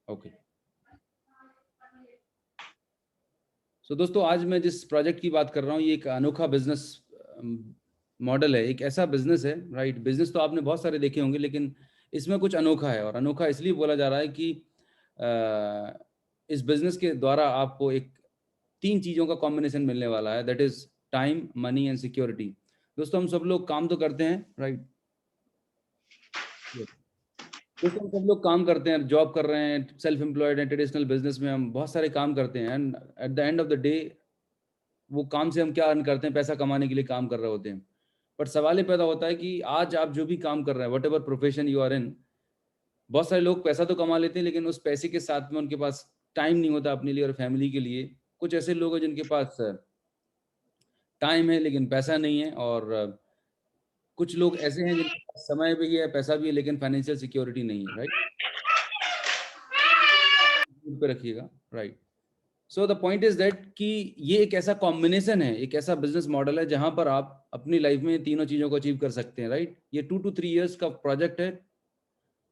Okay. सो दोस्तों, आज मैं जिस प्रोजेक्ट की बात कर रहा हूँ, ये एक अनोखा बिजनेस मॉडल है। एक ऐसा बिजनेस है, राइट? बिजनेस तो आपने बहुत सारे देखे होंगे, लेकिन इसमें कुछ अनोखा है, और अनोखा इसलिए बोला जा रहा है कि इस बिजनेस के द्वारा आपको एक 3 चीज़ों का कॉम्बिनेशन मिलने वाला है, that is time, money and security. दोस्तों, हम सब लोग काम तो करते हैं, राइट? दोस्तों, हम सब लोग काम करते हैं, जॉब कर रहे हैं, सेल्फ एम्प्लॉयड हैं, ट्रेडिशनल बिजनेस में हम बहुत सारे काम करते हैं, and at the end of the day वो काम से हम क्या अर्न करते हैं? पैसा कमाने के लिए काम कर रहे होते हैं। बट सवाल ये पैदा होता है कि आज आप जो भी काम कर रहे हैं, whatever profession you are in, बहुत सारे लोग पैसा तो कमा लेते हैं, लेकिन उस पैसे के साथ में उनके पास टाइम नहीं होता अपने लिए और फैमिली के लिए। कुछ ऐसे लोग हैं जिनके पास टाइम है लेकिन पैसा नहीं है, और कुछ लोग ऐसे हैं जिनके पास समय भी है, पैसा भी है, लेकिन फाइनेंशियल सिक्योरिटी नहीं है, राइट? म्यूट पे रखिएगा, right? So the point is that कि ये एक ऐसा कॉम्बिनेशन है, एक ऐसा बिजनेस मॉडल है जहां पर आप अपनी लाइफ में तीनों चीजों को अचीव कर सकते हैं, राइट? ये 2 to 3 years का प्रोजेक्ट है।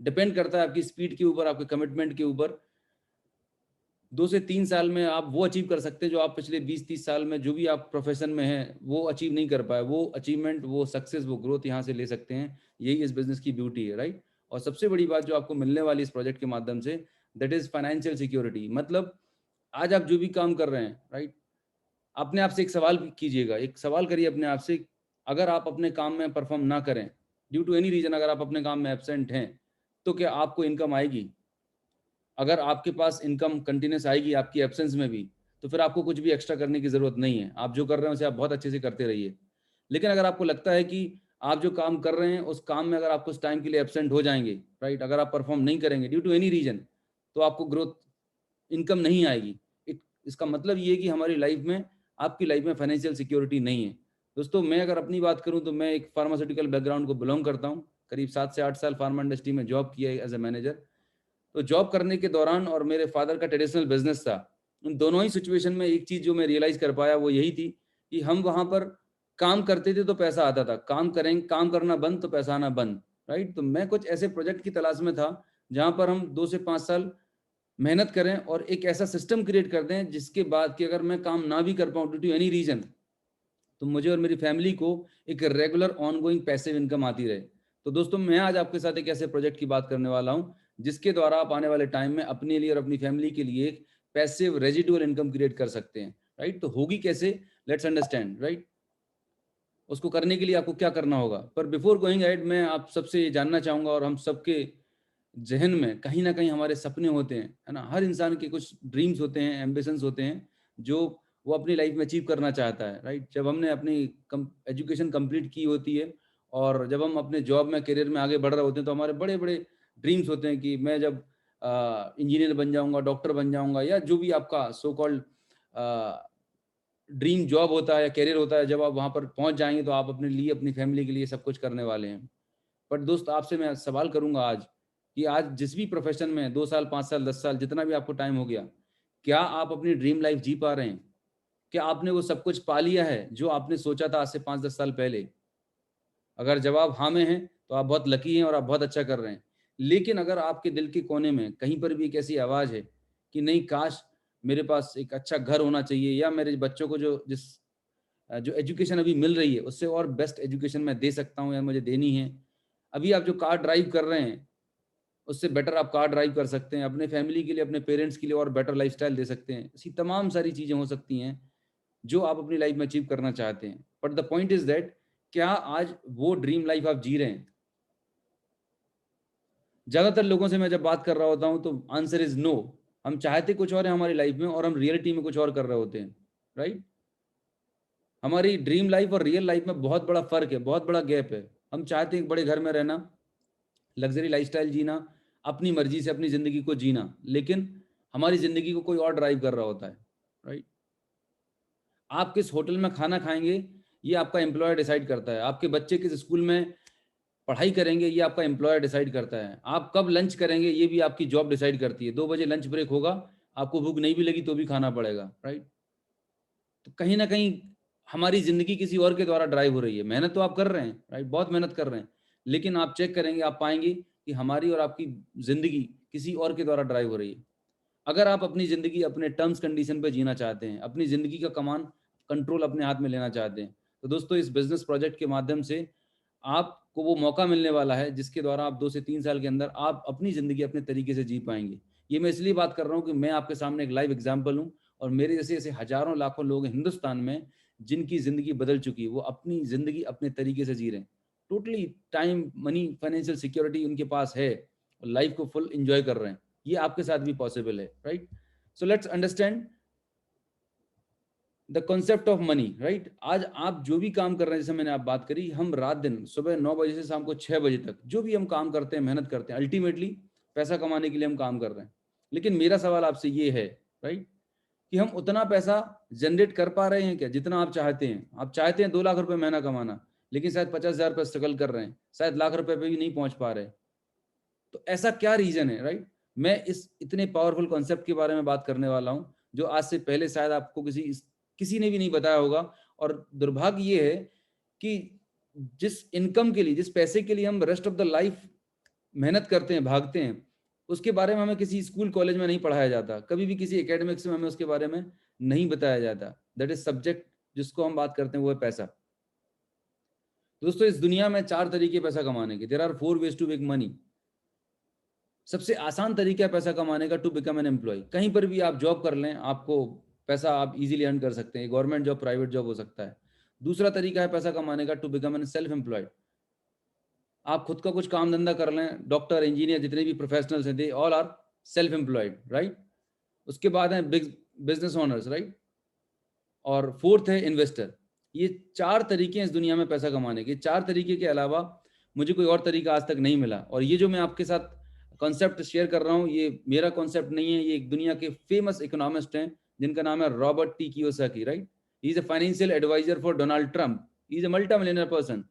डिपेंड करता है आपकी स्पीड के ऊपर, आपके कमिटमेंट के ऊपर। 2 से 3 साल में आप वो अचीव कर सकते हैं जो आप पिछले 20-30 साल में जो भी आप प्रोफेशन में हैं वो अचीव नहीं कर पाए। वो अचीवमेंट, वो सक्सेस, वो ग्रोथ यहाँ से ले सकते हैं। यही इस बिजनेस की ब्यूटी है, राइट? और सबसे बड़ी बात जो आपको मिलने वाली इस प्रोजेक्ट के माध्यम से, दैट इज फाइनेंशियल सिक्योरिटी। मतलब आज आप जो भी काम कर रहे हैं, राइट, अपने आप से एक सवाल कीजिएगा, एक सवाल करिए अपने आप से, अगर आप अपने काम में परफॉर्म ना करें, ड्यू टू एनी रीजन, अगर आप अपने काम में एब्सेंट हैं, तो क्या आपको इनकम आएगी? अगर आपके पास इनकम कंटिन्यूस आएगी आपकी एब्सेंस में भी, तो फिर आपको कुछ भी एक्स्ट्रा करने की ज़रूरत नहीं है। आप जो कर रहे हैं उसे आप बहुत अच्छे से करते रहिए। लेकिन अगर आपको लगता है कि आप जो काम कर रहे हैं उस काम में अगर आप कुछ टाइम के लिए एब्सेंट हो जाएँगे, राइट? अगर आप परफॉर्म नहीं करेंगे ड्यू टू एनी रीजन, तो आपको ग्रोथ, इनकम नहीं आएगी। इसका मतलब ये है कि हमारी लाइफ में, आपकी लाइफ में फाइनेंशियल सिक्योरिटी नहीं है। दोस्तों, मैं अगर अपनी बात करूँ तो मैं एक फार्मास्यूटिकल बैकग्राउंड को बिलॉन्ग करता हूँ। करीब 7 से 8 साल फार्मा इंडस्ट्री में जॉब किया है एज़ अ मैनेजर। तो जॉब करने के दौरान और मेरे फादर का ट्रेडिशनल बिज़नेस था। उन दोनों ही सिचुएशन में एक चीज़ जो मैं रियलाइज़ कर पाया वो यही थी कि हम वहाँ पर काम करते थे तो पैसा आता था, काम करना बंद तो पैसा आना बंद, राइट? तो मैं कुछ ऐसे प्रोजेक्ट की तलाश में था, जहाँ पर हम 2 से 5 साल मेहनत करें और एक ऐसा सिस्टम क्रिएट कर दें जिसके बाद कि अगर मैं काम ना भी कर पाऊँ ड्यू टू एनी रीज़न, तो मुझे और मेरी फैमिली को एक रेगुलर ऑनगोइंग पैसिव इनकम आती रहे। तो दोस्तों, मैं आज आपके साथ एक ऐसे प्रोजेक्ट की बात करने वाला हूँ, जिसके द्वारा आप आने वाले टाइम में अपने लिए और अपनी फैमिली के लिए एक पैसिव रेजिडुअल इनकम क्रिएट कर सकते हैं, राइट? तो होगी कैसे? Let's understand, right? उसको करने के लिए आपको क्या करना होगा? पर बिफोर गोइंग अहेड, मैं आप सबसे ये जानना चाहूँगा, और हम सबके ज़हन में कहीं न कहीं हमारे सपने होते हैं, है ना? हर इंसान के कुछ ड्रीम्स होते हैं, एम्बिशंस होते हैं, जो वो अपनी लाइफ़ में अचीव करना चाहता है, राइट? जब हमने अपनी एजुकेशन कंप्लीट की होती है और जब हम अपने जॉब में, करियर में आगे बढ़ रहे होते हैं, तो हमारे बड़े-बड़े ड्रीम्स होते हैं कि मैं जब इंजीनियर बन जाऊँगा, डॉक्टर बन जाऊँगा, या जो भी आपका so called a, dream job होता है या करियर होता है, जब आप वहाँ पर पहुँच जाएँगे, तो आप अपने लिए, अपनी फैमिली के लिए सब कुछ करने वाले हैं। बट दोस्त, आपसे मैं सवाल करूँगा आज, कि आज जिस भी प्रोफ़ेशन में 2 साल, 5 साल, 10 साल, जितना भी आपको टाइम हो गया, क्या आप अपनी ड्रीम लाइफ़ जी पा रहे हैं? क्या आपने वो सब कुछ पा लिया है, जो आपने सोचा था आज से 5-10 साल पहले? अगर जवाब हाँ में है, तो आप बहुत लकी हैं और आप बहुत अच्छा कर रहे हैं। लेकिन अगर आपके दिल के कोने में कहीं पर भी एक ऐसी आवाज़ है कि नहीं, काश मेरे पास एक अच्छा घर होना चाहिए, या मेरे बच्चों को जो एजुकेशन अभी मिल रही है, उससे और बेस्ट एजुकेशन मैं दे सकता हूँ या मुझे देनी है। अभी आप जो कार ड्राइव कर रहे हैं, उससे बेटर आप कार ड्राइव कर सकते हैं। अपने फैमिली के लिए, अपने पेरेंट्स के लिए और बेटर लाइफ़स्टाइल दे सकते हैं। ऐसी तमाम सारी चीज़ें हो सकती हैं, जो आप अपनी लाइफ़ में अचीव करना चाहते हैं। But the point is that, क्या आज वो ड्रीम लाइफ़ आप जी रहे हैं? ज़्यादातर लोगों से मैं जब बात कर रहा होता हूँ, तो आंसर इज़ नो। हम चाहते कुछ और है हमारी लाइफ़ में, और हम रियलिटी में कुछ और कर रहे होते हैं, राइट? हमारी ड्रीम लाइफ़ और रियल लाइफ़ में बहुत बड़ा फ़र्क है, बहुत बड़ा गैप है। हम चाहते हैं एक बड़े घर में रहना, लग्ज़री लाइफ़स्टाइल जीना, अपनी मर्ज़ी से अपनी ज़िंदगी को जीना, लेकिन हमारी ज़िंदगी को कोई और ड्राइव कर रहा होता है, राइट? आप किस होटल में खाना खाएँगे, ये आपका एम्प्लॉयर डिसाइड करता है। आपके बच्चे किस स्कूल में पढ़ाई करेंगे, ये आपका एम्प्लॉयर डिसाइड करता है। आप कब लंच करेंगे, ये भी आपकी जॉब डिसाइड करती है। 2 बजे लंच ब्रेक होगा, आपको भूख नहीं भी लगी तो भी खाना पड़ेगा, राइट? तो कहीं न कहीं हमारी ज़िंदगी किसी और के द्वारा ड्राइव हो रही है। मेहनत तो आप कर रहे हैं, राइट? बहुत मेहनत कर रहे हैं। लेकिन आप चेक करेंगे, आप पाएँगे कि हमारी और आपकी ज़िंदगी किसी और के द्वारा ड्राइव हो रही है। अगर आप अपनी ज़िंदगी अपने टर्म्स कंडीशन पे जीना चाहते हैं, अपनी ज़िंदगी का कमान कंट्रोल अपने हाथ में लेना चाहते हैं, तो दोस्तों इस बिज़नेस प्रोजेक्ट के माध्यम से आपको वो मौका मिलने वाला है जिसके द्वारा आप 2 से 3 साल के अंदर आप अपनी ज़िंदगी अपने तरीके से जी पाएँगे। ये मैं इसलिए बात कर रहा हूँ कि मैं आपके सामने एक लाइव एग्ज़ाम्पल हूँ और मेरे जैसे ऐसे हज़ारों लाखों लोग हैं हिंदुस्तान में जिनकी ज़िंदगी बदल चुकी है। वो अपनी ज़िंदगी अपने तरीके से जी रहे हैं। Totally time, money, financial security उनके पास है और लाइफ़ को फुल एन्जॉय कर रहे हैं। ये आपके साथ भी पॉसिबल है, right? So let's understand the concept of money, right? आज आप जो भी काम कर रहे हैं, जैसे मैंने आप बात करी, हम रात दिन सुबह 9 बजे से शाम को 6 बजे तक जो भी हम काम करते हैं, मेहनत करते हैं, अल्टीमेटली पैसा कमाने के लिए हम काम कर रहे हैं। लेकिन मेरा सवाल आपसे ये है, राइट, कि हम उतना पैसा जनरेट कर पा रहे हैं क्या जितना आप चाहते हैं? आप चाहते हैं 2 लाख रुपए महीना कमाना, लेकिन शायद 50,000 पे स्ट्रगल कर रहे हैं, शायद लाख रुपए पे भी नहीं पहुंच पा रहे। तो ऐसा क्या रीज़न है, राइट? मैं इस इतने पावरफुल कॉन्सेप्ट के बारे में बात करने वाला हूँ, जो आज से पहले शायद आपको किसी ने भी नहीं बताया होगा और दुर्भाग्य ये है कि जिस इनकम के लिए, जिस पैसे के लिए हम रेस्ट ऑफ द लाइफ मेहनत करते हैं, भागते हैं, उसके बारे में हमें किसी स्कूल, कॉलेज में नहीं पढ़ाया जाता। कभी भी किसी एकेडमिक्स में हमें उसके बारे में नहीं बताया जाता। दैट इज़ सब्जेक्ट जिसको हम बात करते हैं, वो है पैसा। दोस्तों, इस दुनिया में 4 तरीके पैसा कमाने के। There are 4 ways to make money. सबसे आसान तरीका है पैसा कमाने का टू बिकम एन एम्प्लॉय। कहीं पर भी आप जॉब कर लें, आपको पैसा आप इजीली अर्न कर सकते हैं। गवर्नमेंट जॉब, प्राइवेट जॉब हो सकता है। दूसरा तरीका है पैसा कमाने का to become an self employed. आप खुद का कुछ काम धंधा कर लें। डॉक्टर, इंजीनियर, जितने भी प्रोफेशनल्स हैं, they all are self employed, right? उसके बाद है बिग बिजनेस ओनर्स, राइट? और फोर्थ है इन्वेस्टर। ये 4 तरीके हैं इस दुनिया में पैसा कमाने के। 4 तरीके के अलावा मुझे कोई और तरीका आज तक नहीं मिला। और ये जो मैं आपके साथ कॉन्सेप्ट शेयर कर रहा हूँ, ये मेरा कॉन्सेप्ट नहीं है। ये एक दुनिया के फेमस इकोनॉमिस्ट हैं जिनका नाम है Robert T Kiyosaki, right? He is a financial advisor for Donald Trump. He is a multi millionaire person.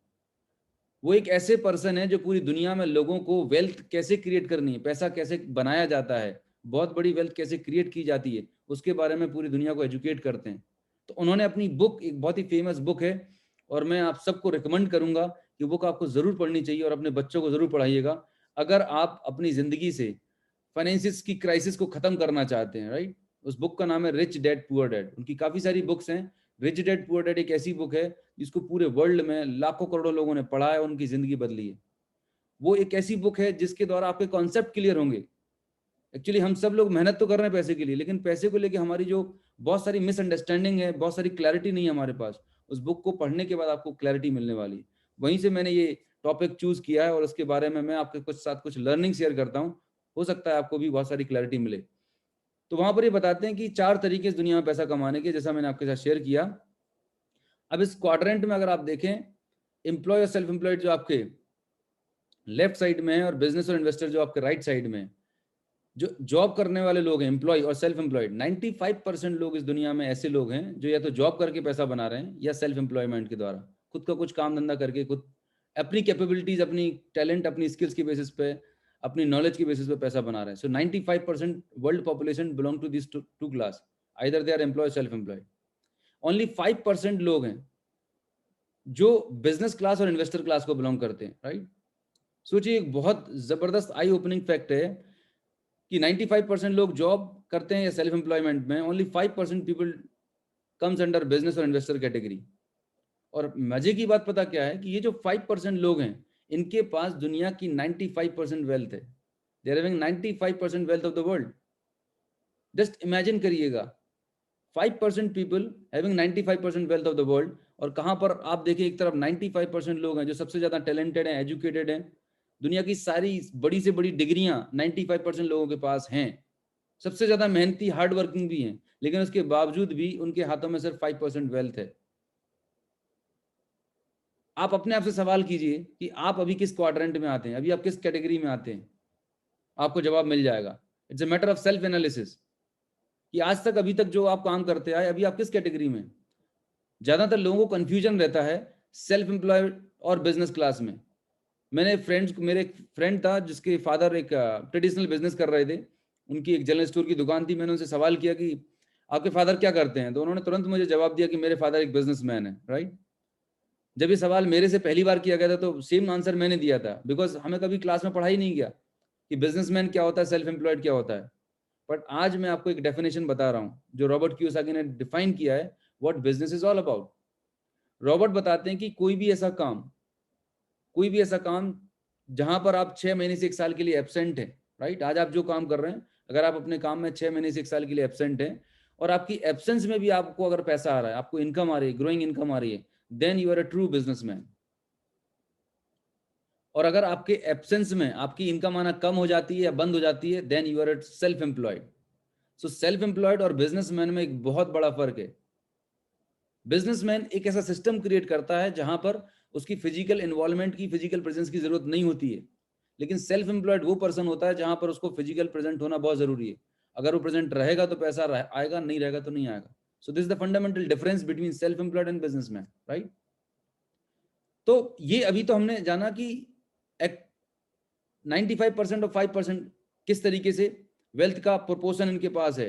वो एक ऐसे पर्सन है जो पूरी दुनिया में लोगों को वेल्थ कैसे क्रिएट करनी है, पैसा कैसे बनाया जाता है, बहुत बड़ी वेल्थ कैसे क्रिएट की जाती है, उसके बारे में पूरी दुनिया को एजुकेट करते हैं। तो उन्होंने अपनी बुक, एक बहुत ही फेमस बुक है और मैं आप सबको रिकमेंड करूंगा कि बुक आपको जरूर पढ़नी चाहिए और अपने बच्चों को जरूर पढ़ाइएगा अगर आप अपनी जिंदगी से फाइनेंसिस की क्राइसिस को खत्म करना चाहते हैं, राइट? उस बुक का नाम है रिच डैड पुअर डैड। उनकी काफी सारी बुक्स हैं। रिच डैड पुअर डैड एक ऐसी बुक है जिसको पूरे वर्ल्ड में लाखों करोड़ों लोगों ने पढ़ा है और उनकी जिंदगी बदली है। वो एक ऐसी बुक है जिसके द्वारा आपके कॉन्सेप्ट क्लियर होंगे। एक्चुअली हम सब लोग मेहनत तो कर रहे हैं पैसे के लिए, लेकिन पैसे को लेके हमारी जो बहुत सारी मिसअंडरस्टैंडिंग है, बहुत सारी क्लैरिटी नहीं है हमारे पास। उस बुक को पढ़ने के बाद आपको क्लैरिटी मिलने वाली है। वहीं से मैंने ये टॉपिक चूज किया है और उसके बारे में मैं आपके कुछ साथ कुछ लर्निंग शेयर करता हूँ। हो सकता है आपको भी बहुत सारी क्लैरिटी मिले। तो वहां पर ये बताते हैं कि 4 तरीके इस दुनिया में पैसा कमाने के, जैसा मैंने आपके साथ शेयर किया। अब इस क्वाड्रेंट में अगर आप देखें, एम्प्लॉय और सेल्फ एम्प्लॉयड जो आपके लेफ्ट साइड में है और बिजनेस और इन्वेस्टर जो आपके राइट साइड में है, जो जॉब करने वाले लोग हैं, एम्प्लॉय और सेल्फ एम्प्लॉयड, 95% लोग इस दुनिया में ऐसे लोग हैं जो या तो जॉब करके पैसा बना रहे हैं या सेल्फ एम्प्लॉयमेंट के द्वारा खुद का कुछ काम धंधा करके, खुद अपनी कैपेबिलिटीज, अपनी टैलेंट, अपनी स्किल्स की बेसिस पे, अपनी नॉलेज की बेसिस पे पैसा बना रहे हैं। So 95% world population belong to this two class, either they are employ, self employed. Only 5% लोग हैं जो बिजनेस क्लास और इन्वेस्टर क्लास को बिलोंग करते हैं, राइट? सोचिए, एक बहुत जबरदस्त आई ओपनिंग फैक्ट है कि 95% लोग जॉब करते हैं या सेल्फ एम्प्लॉयमेंट में, only 5% people comes under business और इन्वेस्टर कैटेगरी। और मजे की बात पता क्या है कि ये जो 5% लोग हैं, इनके पास दुनिया की 95% वेल्थ है। They are having 95% wealth of the world. Just imagine करिएगा, 5% people having 95% wealth of the world, और कहां पर आप देखिए एक तरफ 95% लोग हैं जो सबसे ज्यादा टैलेंटेड हैं, एजुकेटेड हैं। दुनिया की सारी बड़ी से बड़ी डिग्रियां 95% लोगों के पास हैं। सबसे ज्यादा मेहनती, हार्ड वर्किंग भी हैं, लेकिन उसके बावजूद भी उनके हाथों में सिर्फ 5% वेल्थ है। आप अपने आप से सवाल कीजिए कि आप अभी किस क्वाड्रेंट में आते हैं, अभी आप किस कैटेगरी में आते हैं। आपको जवाब मिल जाएगा। It's a matter of self analysis कि आज तक, अभी तक जो आप काम करते आए, अभी आप किस कैटेगरी में। ज्यादातर लोगों को कंफ्यूजन रहता है सेल्फ एम्प्लॉयड और बिजनेस क्लास में। मेरे एक फ्रेंड था जिसके फादर एक ट्रेडिशनल बिजनेस कर रहे थे। उनकी एक जनरल स्टोर की दुकान थी। मैंने उनसे सवाल किया कि आपके फादर क्या करते हैं, तो उन्होंने तुरंत मुझे जवाब दिया कि मेरे फादर एक बिजनेसमैन है, राइट? जब ये सवाल मेरे से पहली बार किया गया था तो सेम आंसर मैंने दिया था, बिकॉज हमें कभी क्लास में पढ़ाई नहीं गया कि बिजनेसमैन क्या होता है, सेल्फ एम्प्लॉयड क्या होता है। बट आज मैं आपको एक डेफिनेशन बता रहा हूं जो रॉबर्ट कियोसाकी ने डिफाइन किया है, what business is all about. Robert बताते हैं कि कोई भी ऐसा काम जहां पर आप 6 महीने से 1 साल के लिए एब्सेंट हैं, राइट। आज आप जो काम कर रहे हैं, अगर आप अपने काम में 6 महीने से 1 साल के लिए एब्सेंट हैं और आपकी एब्सेंस में भी आपको अगर पैसा आ रहा है, आपको इनकम आ रही है, ग्रोइंग इनकम आ रही है, then you are a true businessman. और अगर आपके एब्सेंस में आपकी इनकम आना कम हो जाती है या बंद हो जाती है, then you are self employed. So self employed और बिजनेसमैन में एक बहुत बड़ा फर्क है। बिजनेसमैन एक ऐसा सिस्टम क्रिएट करता है जहां पर उसकी फिजिकल इन्वॉल्वमेंट की, फिजिकल प्रेजेंस की जरूरत नहीं होती है। लेकिन सेल्फ एम्प्लॉयड वो पर्सन होता है जहां पर उसको फिजिकल प्रेजेंट होना बहुत जरूरी है। अगर वो प्रेजेंट रहेगा तो पैसा आएगा, नहीं रहेगा तो नहीं आएगा। So this is the fundamental difference between self employed and businessman, right. तो ये अभी तो हमने जाना कि 95% और 5% किस तरीके से वेल्थ का प्रोपोर्शन इनके पास है।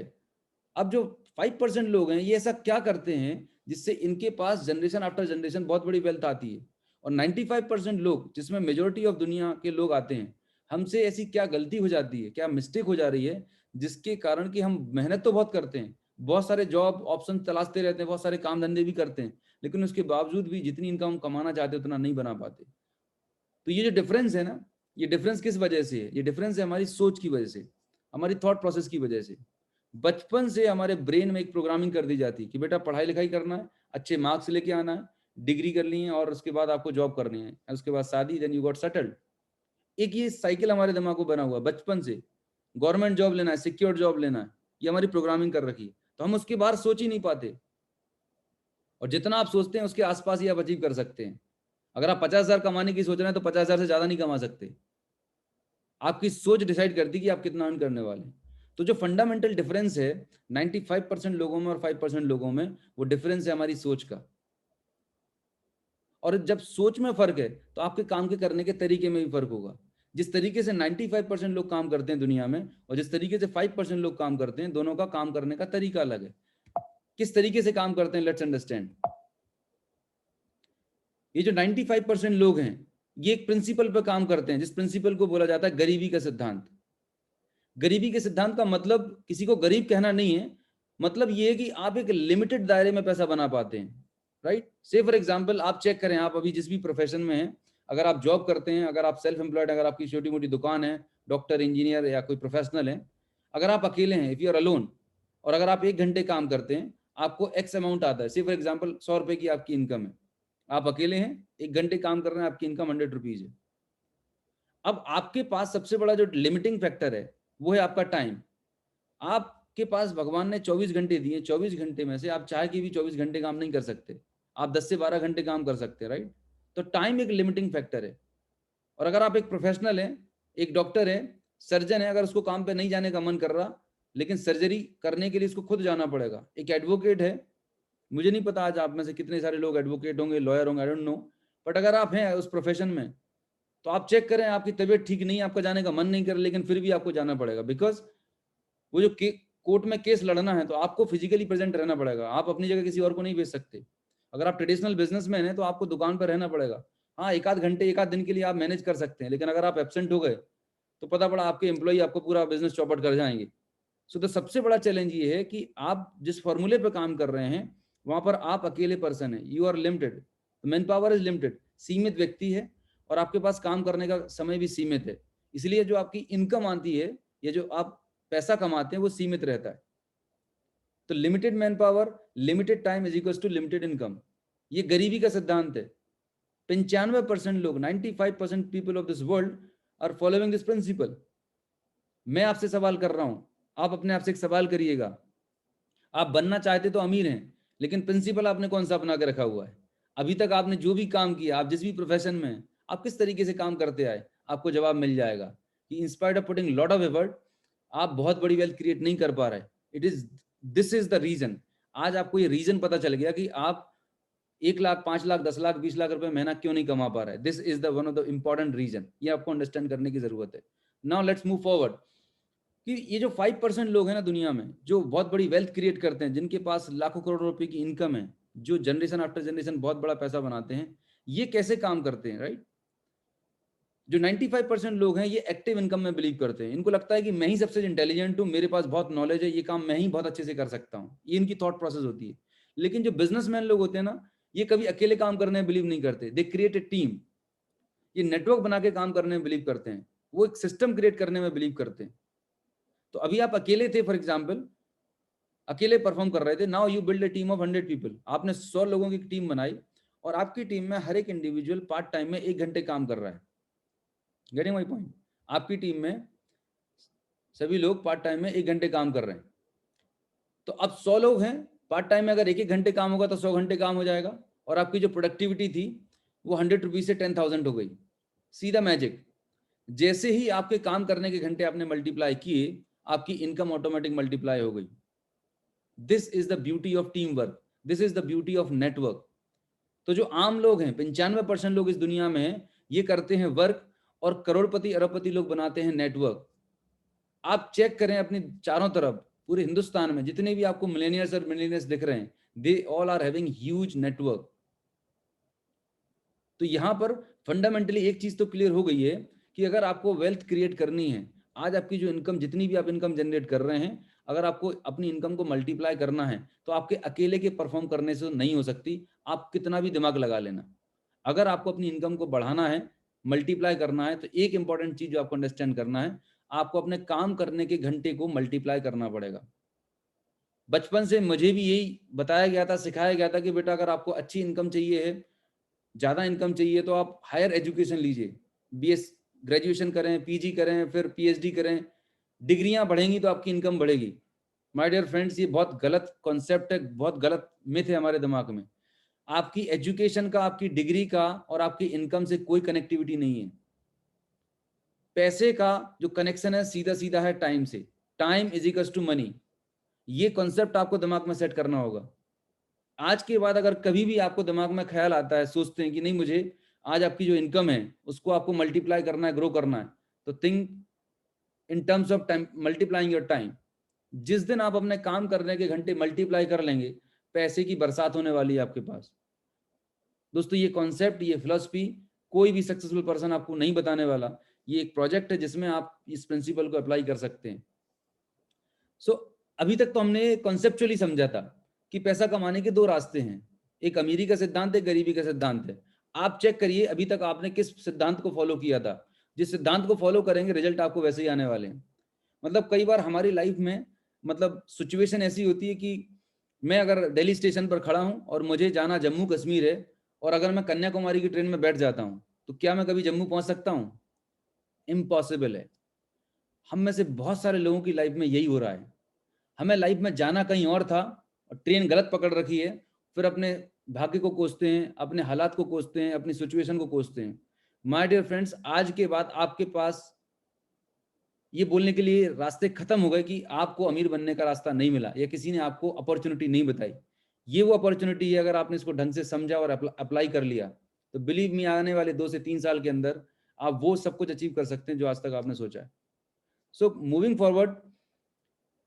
अब जो 5% लोग हैं, ये ऐसा क्या करते हैं जिससे इनके पास जनरेशन आफ्टर जनरेशन बहुत बड़ी वेल्थ आती है। और 95% लोग, जिसमें मेजोरिटी ऑफ दुनिया के लोग आते हैं, हमसे ऐसी क्या गलती हो जाती है, क्या मिस्टेक हो जा रही है, जिसके कारण कि हम मेहनत तो बहुत करते हैं, बहुत सारे जॉब ऑप्शन तलाशते रहते हैं, बहुत सारे काम धंधे भी करते हैं, लेकिन उसके बावजूद भी जितनी इनकम कमाना चाहते उतना नहीं बना पाते। तो ये जो डिफरेंस है ना, ये डिफरेंस किस वजह से है? ये डिफरेंस है हमारी सोच की वजह से, हमारी थॉट प्रोसेस की वजह से। बचपन से हमारे ब्रेन में एक प्रोग्रामिंग कर दी जाती है कि बेटा पढ़ाई लिखाई करना है, अच्छे मार्क्स लेके आना है, डिग्री करनी है और उसके बाद आपको जॉब करनी है, उसके बाद शादी, देन यू गॉट सेटल्ड। एक ये साइकिल हमारे दिमाग को बना हुआ है बचपन से। गवर्नमेंट जॉब लेना है, सिक्योर जॉब लेना है, ये हमारी प्रोग्रामिंग कर रखी है। तो हम उसके बाहर सोच ही नहीं पाते, और जितना आप सोचते हैं उसके आसपास ही आप अचीव कर सकते हैं। अगर आप 50,000 कमाने की सोच रहे हैं तो 50,000 से ज्यादा नहीं कमा सकते। आपकी सोच डिसाइड करती कि आप कितना अर्न करने वाले हैं। तो जो फंडामेंटल डिफरेंस है 95% लोगों में और 5% लोगों में, वो डिफरेंस है हमारी सोच का। और जब सोच में फर्क है तो आपके काम के करने के तरीके में भी फर्क होगा। जिस तरीके से 95% लोग काम करते हैं दुनिया में और जिस तरीके से 5% लोग काम करते हैं, दोनों का काम करने का तरीका अलग है। किस तरीके से काम करते हैं, लेट्स अंडरस्टैंड। ये जो 95% लोग हैं, ये एक प्रिंसिपल पर काम करते हैं, जिस प्रिंसिपल को बोला जाता है गरीबी का सिद्धांत। गरीबी के सिद्धांत का मतलब किसी को गरीब कहना नहीं है, मतलब ये है कि आप एक लिमिटेड दायरे में पैसा बना पाते हैं, राइट। से फॉर एग्जांपल आप चेक करें, आप अभी जिस भी प्रोफेशन में हैं, अगर आप जॉब करते हैं, अगर आप सेल्फ एम्प्लॉयड, अगर आपकी छोटी मोटी दुकान है, डॉक्टर, इंजीनियर या कोई प्रोफेशनल है, अगर आप अकेले हैं, इफ यू आर अलोन, और अगर आप 1 घंटे काम करते हैं, आपको एक्स अमाउंट आता है। से फॉर एग्जाम्पल 100 रुपए की आपकी इनकम है, आप अकेले हैं, 1 घंटे काम कर रहे हैं, आपकी इनकम 100 रुपीज है। अब आपके पास सबसे बड़ा जो लिमिटिंग फैक्टर है वो है आपका टाइम। आपके पास भगवान ने 24 घंटे दिए, 24 घंटे में से आप चाहे कि भी 24 घंटे काम नहीं कर सकते, आप 10 से 12 घंटे काम कर सकते हैं, राइट। तो टाइम एक लिमिटिंग फैक्टर है। और अगर आप एक प्रोफेशनल हैं, एक डॉक्टर है, सर्जन है, अगर उसको काम पे नहीं जाने का मन कर रहा, लेकिन सर्जरी करने के लिए उसको खुद जाना पड़ेगा। एक एडवोकेट है, मुझे नहीं पता आज आप में से कितने सारे लोग एडवोकेट होंगे, लॉयर होंगे, आई डोंट नो, बट अगर आप हैं उस प्रोफेशन में, तो आप चेक करें, आपकी तबीयत ठीक नहीं है, आपका जाने का मन नहीं कर, लेकिन फिर भी आपको जाना पड़ेगा, बिकॉज वो जो कोर्ट में केस लड़ना है तो आपको फिजिकली प्रेजेंट रहना पड़ेगा। आप अपनी जगह किसी और को नहीं भेज सकते। अगर आप ट्रेडिशनल बिजनेसमैन हैं तो आपको दुकान पर रहना पड़ेगा। हाँ, एक आध घंटे, एक आध दिन के लिए आप मैनेज कर सकते हैं, लेकिन अगर आप एब्सेंट हो गए तो पता पड़ा आपके एम्प्लॉय आपको पूरा बिजनेस चौपट कर जाएंगे। सो तो सबसे बड़ा चैलेंज ये है कि आप जिस फॉर्मूले पे काम कर रहे हैं वहां पर आप अकेले पर्सन है, you are limited, man power is limited, सीमित व्यक्ति है, और आपके पास काम करने का समय भी सीमित है। इसलिए जो आपकी इनकम आती है, ये जो आप पैसा कमाते हैं, वो सीमित रहता है। तो limited man power, limited time is equal to limited income. ये गरीबी का सिद्धांत है। 95% लोग, 95% people of this world are following this principle. मैं आपसे सवाल कर रहा हूं, आप अपने आप से एक सवाल करिएगा। आप बनना चाहते तो अमीर हैं, लेकिन प्रिंसिपल आपने कौन सा अपना के रखा हुआ है? अभी तक आपने जो भी काम किया, आप जिस भी प्रोफेशन में हैं, आप किस तरीके से काम करते आए, आपको जवाब मिल जाएगा कि in spite of putting lot of effort, आप बहुत बड़ी वेल्थ क्रिएट नहीं कर पा रहे। It is this is the reason. आज आपको ये रीजन पता चल गया कि आप 1 लाख, 5 लाख, 10 लाख, 20 लाख रुपए महीना क्यों नहीं कमा पा रहे। This is the one of the important reason. ये आपको अंडरस्टैंड करने की जरूरत है। नाउ लेट्स मूव फॉरवर्ड कि ये जो 5% लोग हैं ना दुनिया में, जो बहुत बड़ी वेल्थ क्रिएट करते हैं, जिनके पास लाखों करोड़ रुपए की इनकम है, जो जनरेशन आफ्टर जनरेशन बहुत बड़ा पैसा बनाते हैं, ये कैसे काम करते हैं, राइट। जो 95% लोग हैं ये एक्टिव इनकम में बिलीव करते हैं। इनको लगता है कि मैं ही सबसे इंटेलिजेंट हूँ, मेरे पास बहुत नॉलेज है, ये काम मैं ही बहुत अच्छे से कर सकता हूँ, ये इनकी थॉट प्रोसेस होती है। लेकिन जो बिजनेसमैन लोग होते हैं ना, ये कभी अकेले काम करने में बिलीव नहीं करते, दे क्रिएट ए टीम। ये नेटवर्क बना के काम करने में बिलीव करते हैं, वो एक सिस्टम क्रिएट करने में बिलीव करते हैं। तो अभी आप अकेले थे फॉर एग्जाम्पल, अकेले परफॉर्म कर रहे थे, now you build a team of 100 people, आपने 100 लोगों की टीम बनाई और आपकी टीम में हर एक इंडिविजुअल पार्ट टाइम में 1 घंटे काम कर रहा है। Getting my point? आपकी टीम में सभी लोग पार्ट टाइम में 1 घंटे काम कर रहे हैं। तो अब 100 लोग हैं, पार्ट टाइम में अगर 1-1 घंटे काम होगा तो 100 घंटे काम हो जाएगा, और आपकी जो प्रोडक्टिविटी थी वो 100 रुपीज से 10,000 हो गई। सीधा मैजिक। जैसे ही आपके काम करने के घंटे आपने मल्टीप्लाई किए, आपकी इनकम ऑटोमेटिक मल्टीप्लाई हो गई। This is the beauty of team work, this is the beauty of network. तो जो आम लोग हैं, 95% लोग इस दुनिया में हैं, ये करते हैं वर्क, और करोड़पति अरबपति लोग बनाते हैं नेटवर्क। आप चेक करें अपनी चारों तरफ, पूरे हिंदुस्तान में जितने भी आपको मिलेनियर्स और मिलेनियर्स दिख रहे हैं, they all are having huge network. तो यहां पर फंडामेंटली एक चीज तो क्लियर हो गई है कि अगर आपको वेल्थ क्रिएट करनी है, आज आपकी जो इनकम, जितनी भी आप इनकम जनरेट कर रहे हैं, अगर आपको अपनी इनकम को मल्टीप्लाई करना है तो आपके अकेले के परफॉर्म करने से नहीं हो सकती, आप कितना भी दिमाग लगा लेना। अगर आपको अपनी इनकम को बढ़ाना है, मल्टीप्लाई करना है, तो एक इंपॉर्टेंट चीज जो आपको अंडरस्टैंड करना है, आपको अपने काम करने के घंटे को मल्टीप्लाई करना पड़ेगा। बचपन से मुझे भी यही बताया गया था, सिखाया गया था कि बेटा अगर आपको अच्छी इनकम चाहिए है, ज्यादा इनकम चाहिए, तो आप हायर एजुकेशन लीजिए, बीएस ग्रेजुएशन करें, पीजी करें, फिर पीएचडी करें। डिग्रियां बढ़ेंगी तो आपकी इनकम बढ़ेगी। माय डियर फ्रेंड्स, ये बहुत गलत कॉन्सेप्ट है, बहुत गलत मिथ है हमारे दिमाग में। आपकी एजुकेशन का, आपकी डिग्री का और आपकी इनकम से कोई कनेक्टिविटी नहीं है। पैसे का जो कनेक्शन है सीधा सीधा है टाइम से। Time is equal to money. ये कॉन्सेप्ट आपको दिमाग में सेट करना होगा। आज के बाद अगर कभी भी आपको दिमाग में ख्याल आता है, सोचते हैं कि नहीं मुझे आज आपकी जो इनकम है उसको आपको मल्टीप्लाई करना है, ग्रो करना है, तो think in terms of time, multiplying your time. जिस दिन आप अपने काम करने के घंटे मल्टीप्लाई कर लेंगे, पैसे की बरसात होने वाली है आपके पास। दोस्तों ये कॉन्सेप्ट, ये फिलॉसफी कोई भी सक्सेसफुल पर्सन आपको नहीं बताने वाला। ये एक प्रोजेक्ट है जिसमें आप इस प्रिंसिपल को अप्लाई कर सकते हैं। सो अभी तक तो हमने कॉन्सेप्चुअली समझा था कि पैसा कमाने के दो रास्ते हैं, एक अमीरी का सिद्धांत है, गरीबी का सिद्धांत है। आप चेक करिए अभी तक आपने किस सिद्धांत को फॉलो किया था। जिस सिद्धांत को फॉलो करेंगे रिजल्ट आपको वैसे ही आने वाले हैं। मतलब कई बार हमारी लाइफ में मतलब सिचुएशन ऐसी होती है कि मैं अगर दिल्ली स्टेशन पर खड़ा हूं और मुझे जाना जम्मू कश्मीर है, और अगर मैं कन्याकुमारी की ट्रेन में बैठ जाता हूं, तो क्या मैं कभी जम्मू पहुंच सकता हूं? इम्पॉसिबल है। हम में से बहुत सारे लोगों की लाइफ में यही हो रहा है। हमें लाइफ में जाना कहीं और था और ट्रेन गलत पकड़ रखी है, फिर अपने भाग्य को कोसते हैं, अपने हालात को कोसते हैं, अपनी सिचुएशन को कोसते हैं। माय डियर फ्रेंड्स, आज के बाद आपके पास ये बोलने के लिए रास्ते खत्म हो गए कि आपको अमीर बनने का रास्ता नहीं मिला या किसी ने आपको अपॉर्चुनिटी नहीं बताई। ये वो अपॉर्चुनिटी है, अगर आपने इसको ढंग से समझा और अप्लाई कर लिया, तो बिलीव मी, आने वाले 2 से 3 साल के अंदर आप वो सब कुछ अचीव कर सकते हैं जो आज तक आपने सोचा है। सो मूविंग फॉरवर्ड,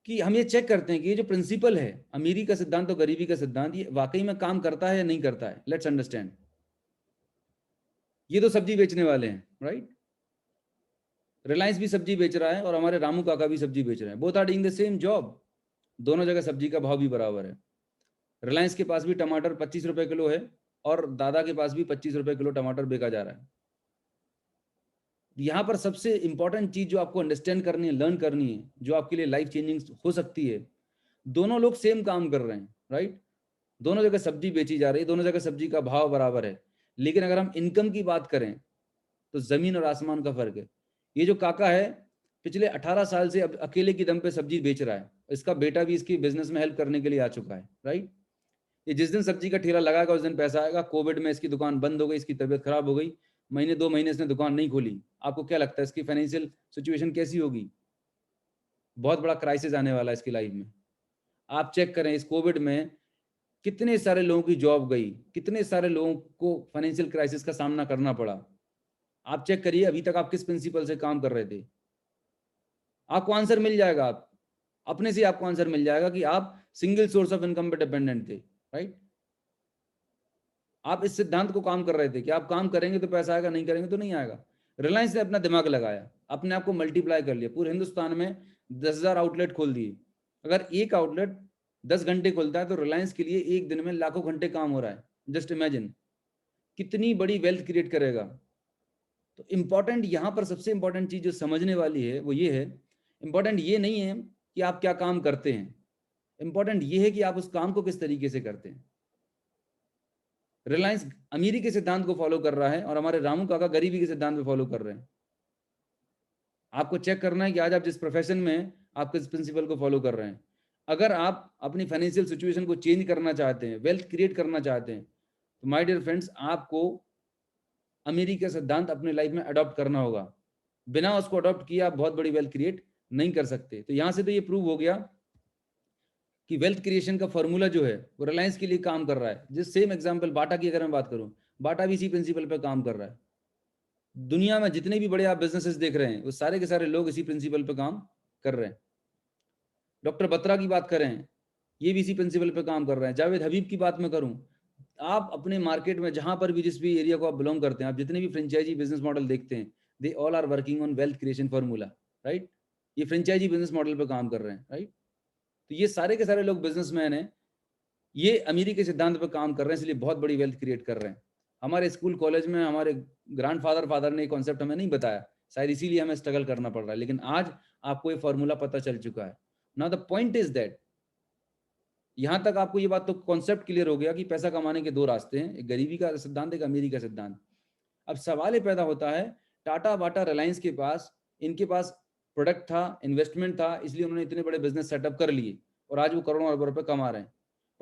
कि हम ये चेक करते हैं कि ये जो प्रिंसिपल है, अमीरी का सिद्धांत और गरीबी का सिद्धांत, ये वाकई में काम करता है या नहीं करता है। Let's understand. ये तो सब्जी बेचने वाले हैं, राइट? रिलायंस भी सब्जी बेच रहा है और हमारे रामू काका भी सब्जी बेच रहे हैं। Both are doing the same job. दोनों जगह सब्जी का भाव भी बराबर है। रिलायंस के पास भी टमाटर 25 रुपए किलो है और दादा के पास भी 25 रुपए किलो टमाटर बेचा जा रहा है। यहाँ पर सबसे इंपॉर्टेंट चीज जो आपको अंडरस्टैंड करनी है, लर्न करनी है, जो आपके लिए लाइफ चेंजिंग हो सकती है, दोनों लोग सेम काम कर रहे हैं, राइट? दोनों जगह सब्जी बेची जा रही है, दोनों जगह सब्जी का भाव बराबर है। लेकिन अगर हम इनकम की बात करें तो जमीन और आसमान का फर्क है। ये जो काका है, पिछले 18 साल से अब अकेले की दम पे सब्जी बेच रहा है। इसका बेटा भी इसकी बिजनेस में हेल्प करने के लिए आ चुका है, राइट? ये जिस दिन सब्जी का ठेला लगाएगा उस दिन पैसा आएगा। कोविड में इसकी दुकान बंद हो गई, इसकी तबीयत खराब हो गई, महीने 2 महीने इसने दुकान नहीं खोली। आपको क्या लगता है इसकी फाइनेंशियल सिचुएशन कैसी होगी? बहुत बड़ा क्राइसिस आने वाला है इसकी लाइफ में। आप चेक करें इस कोविड में कितने सारे लोगों की जॉब गई, कितने सारे लोगों को फाइनेंशियल क्राइसिस का सामना करना पड़ा। आप चेक करिए अभी तक आप किस प्रिंसिपल से काम कर रहे थे। आपको आंसर मिल जाएगा, आप अपने से आपको आंसर मिल जाएगा कि आप सिंगल सोर्स ऑफ इनकम पे डिपेंडेंट थे, राइट? आप इस सिद्धांत को काम कर रहे थे कि आप काम करेंगे तो पैसा आएगा, नहीं करेंगे तो नहीं आएगा। रिलायंस ने अपना दिमाग लगाया, अपने आप को मल्टीप्लाई कर लिया, पूरे हिंदुस्तान में 10,000 आउटलेट खोल दिए। अगर एक आउटलेट 10 घंटे खुलता है तो रिलायंस के लिए एक दिन में लाखों घंटे काम हो रहा है। जस्ट इमेजिन कितनी बड़ी वेल्थ क्रिएट करेगा। तो इंपॉर्टेंट यहाँ पर सबसे इंपॉर्टेंट चीज जो समझने वाली है वो ये है, इंपॉर्टेंट ये नहीं है कि आप क्या काम करते हैं, इंपॉर्टेंट ये है कि आप उस काम को किस तरीके से करते हैं। रिलायंस अमीरी के सिद्धांत को फॉलो कर रहा है और हमारे रामू काका गरीबी के सिद्धांत को फॉलो कर रहे हैं। आपको चेक करना है कि आज आप जिस प्रोफेशन में हैं आप किस प्रिंसिपल को फॉलो कर रहे हैं। अगर आप अपनी फाइनेंशियल सिचुएशन को चेंज करना चाहते हैं, वेल्थ क्रिएट करना चाहते हैं, तो माय डियर फ्रेंड्स आपको अमीरी का सिद्धांत अपने लाइफ में अडॉप्ट करना होगा। बिना उसको अडॉप्ट किए आप बहुत बड़ी वेल्थ क्रिएट नहीं कर सकते। तो यहां से तो ये प्रूव हो गया कि वेल्थ क्रिएशन का फॉर्मूला जो है वो रिलायंस के लिए काम कर रहा है। जिस सेम एग्जांपल बाटा की अगर मैं बात करूं, बाटा भी इसी प्रिंसिपल पे काम कर रहा है। दुनिया में जितने भी बड़े आप बिजनेसेस देख रहे हैं वो सारे के सारे लोग इसी प्रिंसिपल पे काम कर रहे हैं। डॉक्टर बत्रा की बात करें, ये भी इसी प्रिंसिपल पे काम कर रहे हैं। जावेद हबीब की बात मैं करूं, आप अपने मार्केट में जहां पर भी जिस भी एरिया को आप बिलोंग करते हैं, आप जितने भी फ्रेंचाइजी बिजनेस मॉडल देखते हैं, they all are working on wealth creation formula, right. ये फ्रेंचाइजी बिजनेस मॉडल पे काम कर रहे हैं, राइट। तो ये सारे के सारे लोग बिजनेसमैन हैं, ये अमीरी के सिद्धांत पर काम कर रहे हैं, इसलिए बहुत बड़ी वेल्थ क्रिएट कर रहे हैं। हमारे स्कूल कॉलेज में हमारे फादर ने कॉन्सेप्ट हमें नहीं बताया, शायद इसीलिए हमें स्ट्रगल करना पड़ रहा है, लेकिन आज आपको ये फॉर्मूला पता चल चुका है। Now the point is that, यहां तक आपको ये बात तो कॉन्सेप्ट क्लियर हो गया कि पैसा कमाने के दो रास्ते हैं, एक गरीबी का सिद्धांत, एक अमीरी का सिद्धांत। अब सवाल ये पैदा होता है, टाटा बाटा रिलायंस के पास, इनके पास प्रोडक्ट था, इन्वेस्टमेंट था, इसलिए उन्होंने इतने बड़े बिजनेस सेटअप कर लिए और आज वो करोड़ों अरबों रुपए कमा रहे हैं।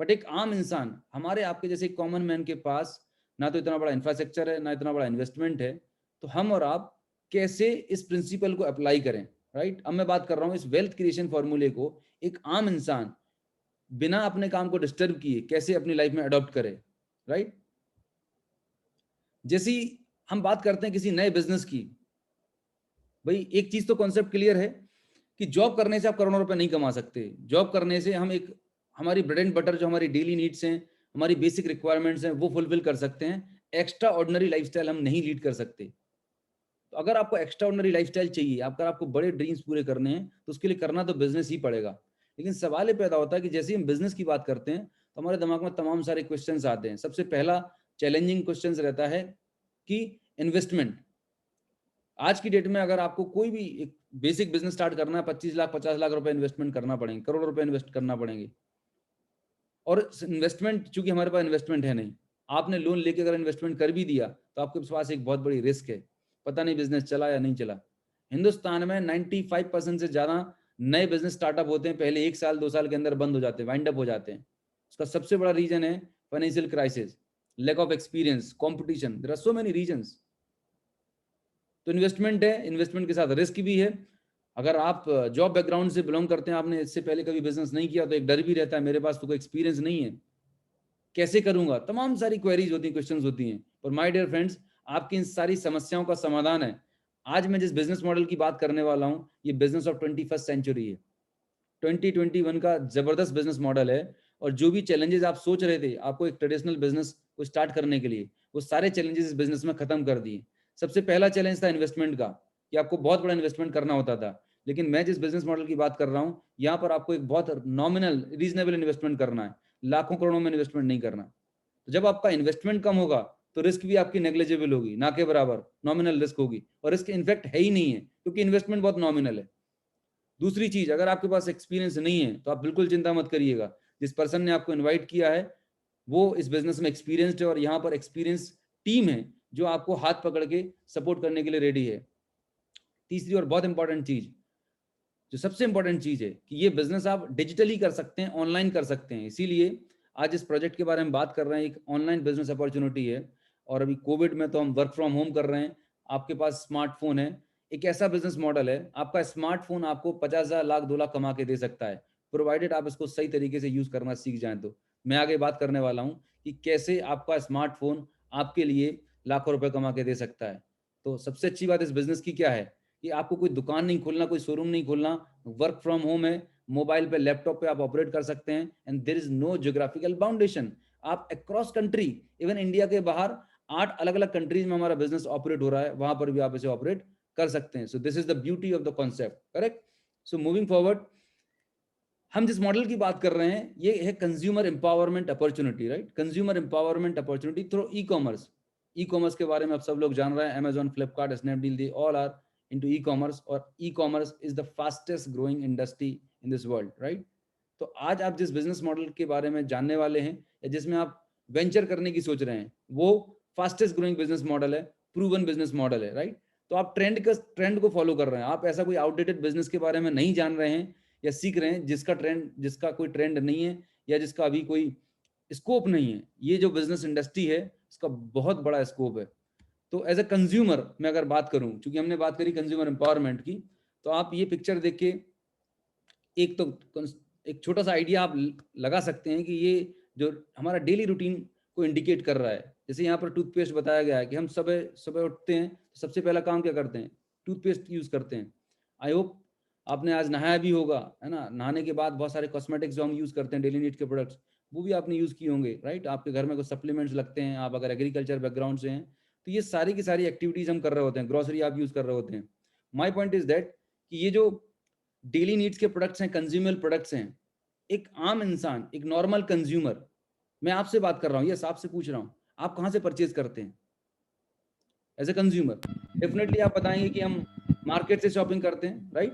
बट एक आम इंसान, हमारे आपके जैसे कॉमन मैन के पास ना तो इतना बड़ा इंफ्रास्ट्रक्चर है, ना इतना बड़ा इन्वेस्टमेंट है, तो हम और आप कैसे इस प्रिंसिपल को अप्लाई करें, राइट। अब मैं बात कर रहा हूं इस वेल्थ क्रिएशन फॉर्मूले को एक आम इंसान बिना अपने काम को डिस्टर्ब किए कैसे अपनी लाइफ में अडॉप्ट करे, राइट। जैसी हम बात करते हैं किसी नए बिजनेस की, भाई एक चीज तो कॉन्सेप्ट क्लियर है कि जॉब करने से आप करोड़ों रुपए नहीं कमा सकते। जॉब करने से हम एक हमारी ब्रेड एंड बटर जो हमारी डेली नीड्स हैं, हमारी बेसिक रिक्वायरमेंट्स हैं, वो फुलफिल कर सकते हैं। एक्स्ट्रा ऑर्डिनरी लाइफस्टाइल हम नहीं लीड कर सकते। तो अगर आपको एक्स्ट्रा ऑर्डिनरी लाइफस्टाइल चाहिए, अगर आपको बड़े ड्रीम्स पूरे करने हैं, तो उसके लिए करना तो बिजनेस ही पड़ेगा। लेकिन सवाल ये पैदा होता है कि जैसे ही हम बिजनेस की बात करते हैं तो हमारे दिमाग में तमाम सारे क्वेश्चंस आते हैं। सबसे पहला चैलेंजिंग क्वेश्चंस रहता है कि इन्वेस्टमेंट। आज की डेट में अगर आपको कोई भी एक बेसिक बिजनेस स्टार्ट करना है, 25 लाख 50 लाख रुपए इन्वेस्टमेंट करना पड़ेंगे, करोड़ रुपए इन्वेस्ट करना पड़ेंगे। और इन्वेस्टमेंट, चूंकि हमारे पास इन्वेस्टमेंट है नहीं, आपने लोन लेके अगर इन्वेस्टमेंट कर भी दिया तो आपके पास एक बहुत बड़ी रिस्क है, पता नहीं बिजनेस चला या नहीं चला। हिंदुस्तान में 95% से ज्यादा नए बिजनेस स्टार्टअप होते हैं, पहले 1 साल 2 साल के अंदर बंद हो जाते हैं, वाइंड अप हो जाते हैं। उसका सबसे बड़ा रीजन है financial crisis, lack of experience, competition, there are so many reasons. तो इन्वेस्टमेंट है, इन्वेस्टमेंट के साथ रिस्क भी है। अगर आप जॉब बैकग्राउंड से बिलोंग करते हैं, आपने इससे पहले कभी बिजनेस नहीं किया, तो एक डर भी रहता है, मेरे पास तो कोई एक्सपीरियंस नहीं है, कैसे करूंगा, तमाम सारी क्वेरीज होती हैं, क्वेश्चंस होती हैं। पर माय डियर फ्रेंड्स, आपकी इन सारी समस्याओं का समाधान है। आज मैं जिस बिजनेस मॉडल की बात करने वाला हूं, ये बिजनेस ऑफ 21st सेंचुरी है, 2021 का जबरदस्त बिजनेस मॉडल है। और जो भी चैलेंजेस आप सोच रहे थे आपको एक ट्रेडिशनल बिजनेस को स्टार्ट करने के लिए, वो सारे चैलेंजेस इस बिजनेस में खत्म कर दिए। सबसे पहला चैलेंज था इन्वेस्टमेंट का, कि आपको बहुत बड़ा इन्वेस्टमेंट करना होता था। लेकिन मैं जिस बिजनेस मॉडल की बात कर रहा हूँ, यहाँ पर आपको एक बहुत नॉमिनल रीजनेबल इन्वेस्टमेंट करना है, लाखों करोड़ों में इन्वेस्टमेंट नहीं करना। तो जब आपका इन्वेस्टमेंट कम होगा तो रिस्क भी आपकी नेग्लिजिबल होगी, ना के बराबर नॉमिनल रिस्क होगी, और रिस्क इनफैक्ट है ही नहीं है क्योंकि इन्वेस्टमेंट बहुत नॉमिनल है। दूसरी चीज, अगर आपके पास एक्सपीरियंस नहीं है तो आप बिल्कुल चिंता मत करिएगा, जिस पर्सन ने आपको इन्वाइट किया है वो इस बिजनेस में एक्सपीरियंस्ड है, और यहाँ पर एक्सपीरियंस टीम है जो आपको हाथ पकड़ के सपोर्ट करने के लिए रेडी है। तीसरी और बहुत इंपॉर्टेंट चीज, जो सबसे इंपॉर्टेंट चीज है कि ये बिजनेस आप डिजिटली कर सकते हैं, ऑनलाइन कर सकते हैं। इसीलिए आज इस प्रोजेक्ट के बारे में बात कर रहे हैं, एक ऑनलाइन बिजनेस अपॉर्चुनिटी है। और अभी कोविड में तो हम वर्क फ्रॉम होम कर रहे हैं, आपके पास स्मार्टफोन है, एक ऐसा बिजनेस मॉडल है, आपका स्मार्टफोन आपको 50,000 लाख 2 लाख कमा के दे सकता है, प्रोवाइडेड आप इसको सही तरीके से यूज करना सीख जाएं। तो मैं आगे बात करने वाला हूं कि कैसे आपका स्मार्टफोन आपके लिए लाखों रुपए कमा के दे सकता है। तो सबसे अच्छी बात इस बिजनेस की क्या है कि आपको कोई दुकान नहीं खोलना, कोई शोरूम नहीं खोलना, वर्क फ्रॉम होम है, मोबाइल पे लैपटॉप पे आप ऑपरेट कर सकते हैं, and there is no geographical boundation. आप अक्रॉस कंट्री, इवन इंडिया के बाहर 8 अलग अलग कंट्रीज में हमारा बिजनेस ऑपरेट हो रहा है, वहां पर भी आप इसे ऑपरेट कर सकते हैं. So this is the beauty of the concept. Correct. So moving forward, हम जिस मॉडल की बात कर रहे हैं ये है consumer empowerment opportunity. Right. Consumer empowerment opportunity through e commerce. E commerce के बारे में आप सब लोग जान रहे हैं. Amazon, Flipkart, Snapdeal, they all are into e commerce, और e commerce is the fastest growing industry in this world. Right. तो आज आप जिस बिजनेस मॉडल के बारे में जानने वाले हैं या जिसमें आप वेंचर करने की सोच रहे हैं, वो फास्टेस्ट ग्रोइंग बिजनेस मॉडल है, प्रूवन बिजनेस मॉडल है. राइट. तो आप ट्रेंड को फॉलो कर रहे हैं. आप ऐसा कोई आउटडेटेड बिजनेस के बारे में नहीं जान रहे हैं या सीख रहे हैं जिसका कोई ट्रेंड नहीं है या जिसका अभी कोई स्कोप नहीं है. ये जो बिजनेस इंडस्ट्री है इसका बहुत बड़ा स्कोप है. तो एज अ कंज्यूमर मैं अगर बात करूं, क्योंकि हमने बात करी कंज्यूमर एम्पावरमेंट की, तो आप ये पिक्चर देख के एक छोटा सा आइडिया आप लगा सकते हैं कि ये जो हमारा डेली रूटीन को इंडिकेट कर रहा है. जैसे यहाँ पर टूथपेस्ट बताया गया है कि हम सुबह सुबह उठते हैं तो सबसे पहला काम क्या करते हैं, टूथपेस्ट यूज करते हैं. आई होप आपने आज नहाया भी होगा, है ना. नहाने के बाद बहुत सारे कॉस्मेटिक्स जो हम यूज करते हैं, डेली नीड के प्रोडक्ट्स, वो भी आपने यूज किए होंगे. राइट. आपके घर में कुछ सप्लीमेंट्स लगते हैं, आप अगर एग्रीकल्चर बैकग्राउंड से हैं तो ये सारी की सारी एक्टिविटीज हम कर रहे होते हैं. ग्रोसरी आप यूज कर रहे होते हैं. माई पॉइंट इज दैट कि ये जो डेली नीड्स के प्रोडक्ट्स हैं, कंज्यूमर प्रोडक्ट्स हैं, एक आम इंसान, एक नॉर्मल कंज्यूमर, मैं आपसे बात कर रहा हूँ, यस आपसे पूछ रहा हूँ, आप कहाँ से परचेज करते हैं एज ए कंज्यूमर? डेफिनेटली आप बताएंगे कि हम मार्केट से शॉपिंग करते हैं. राइट.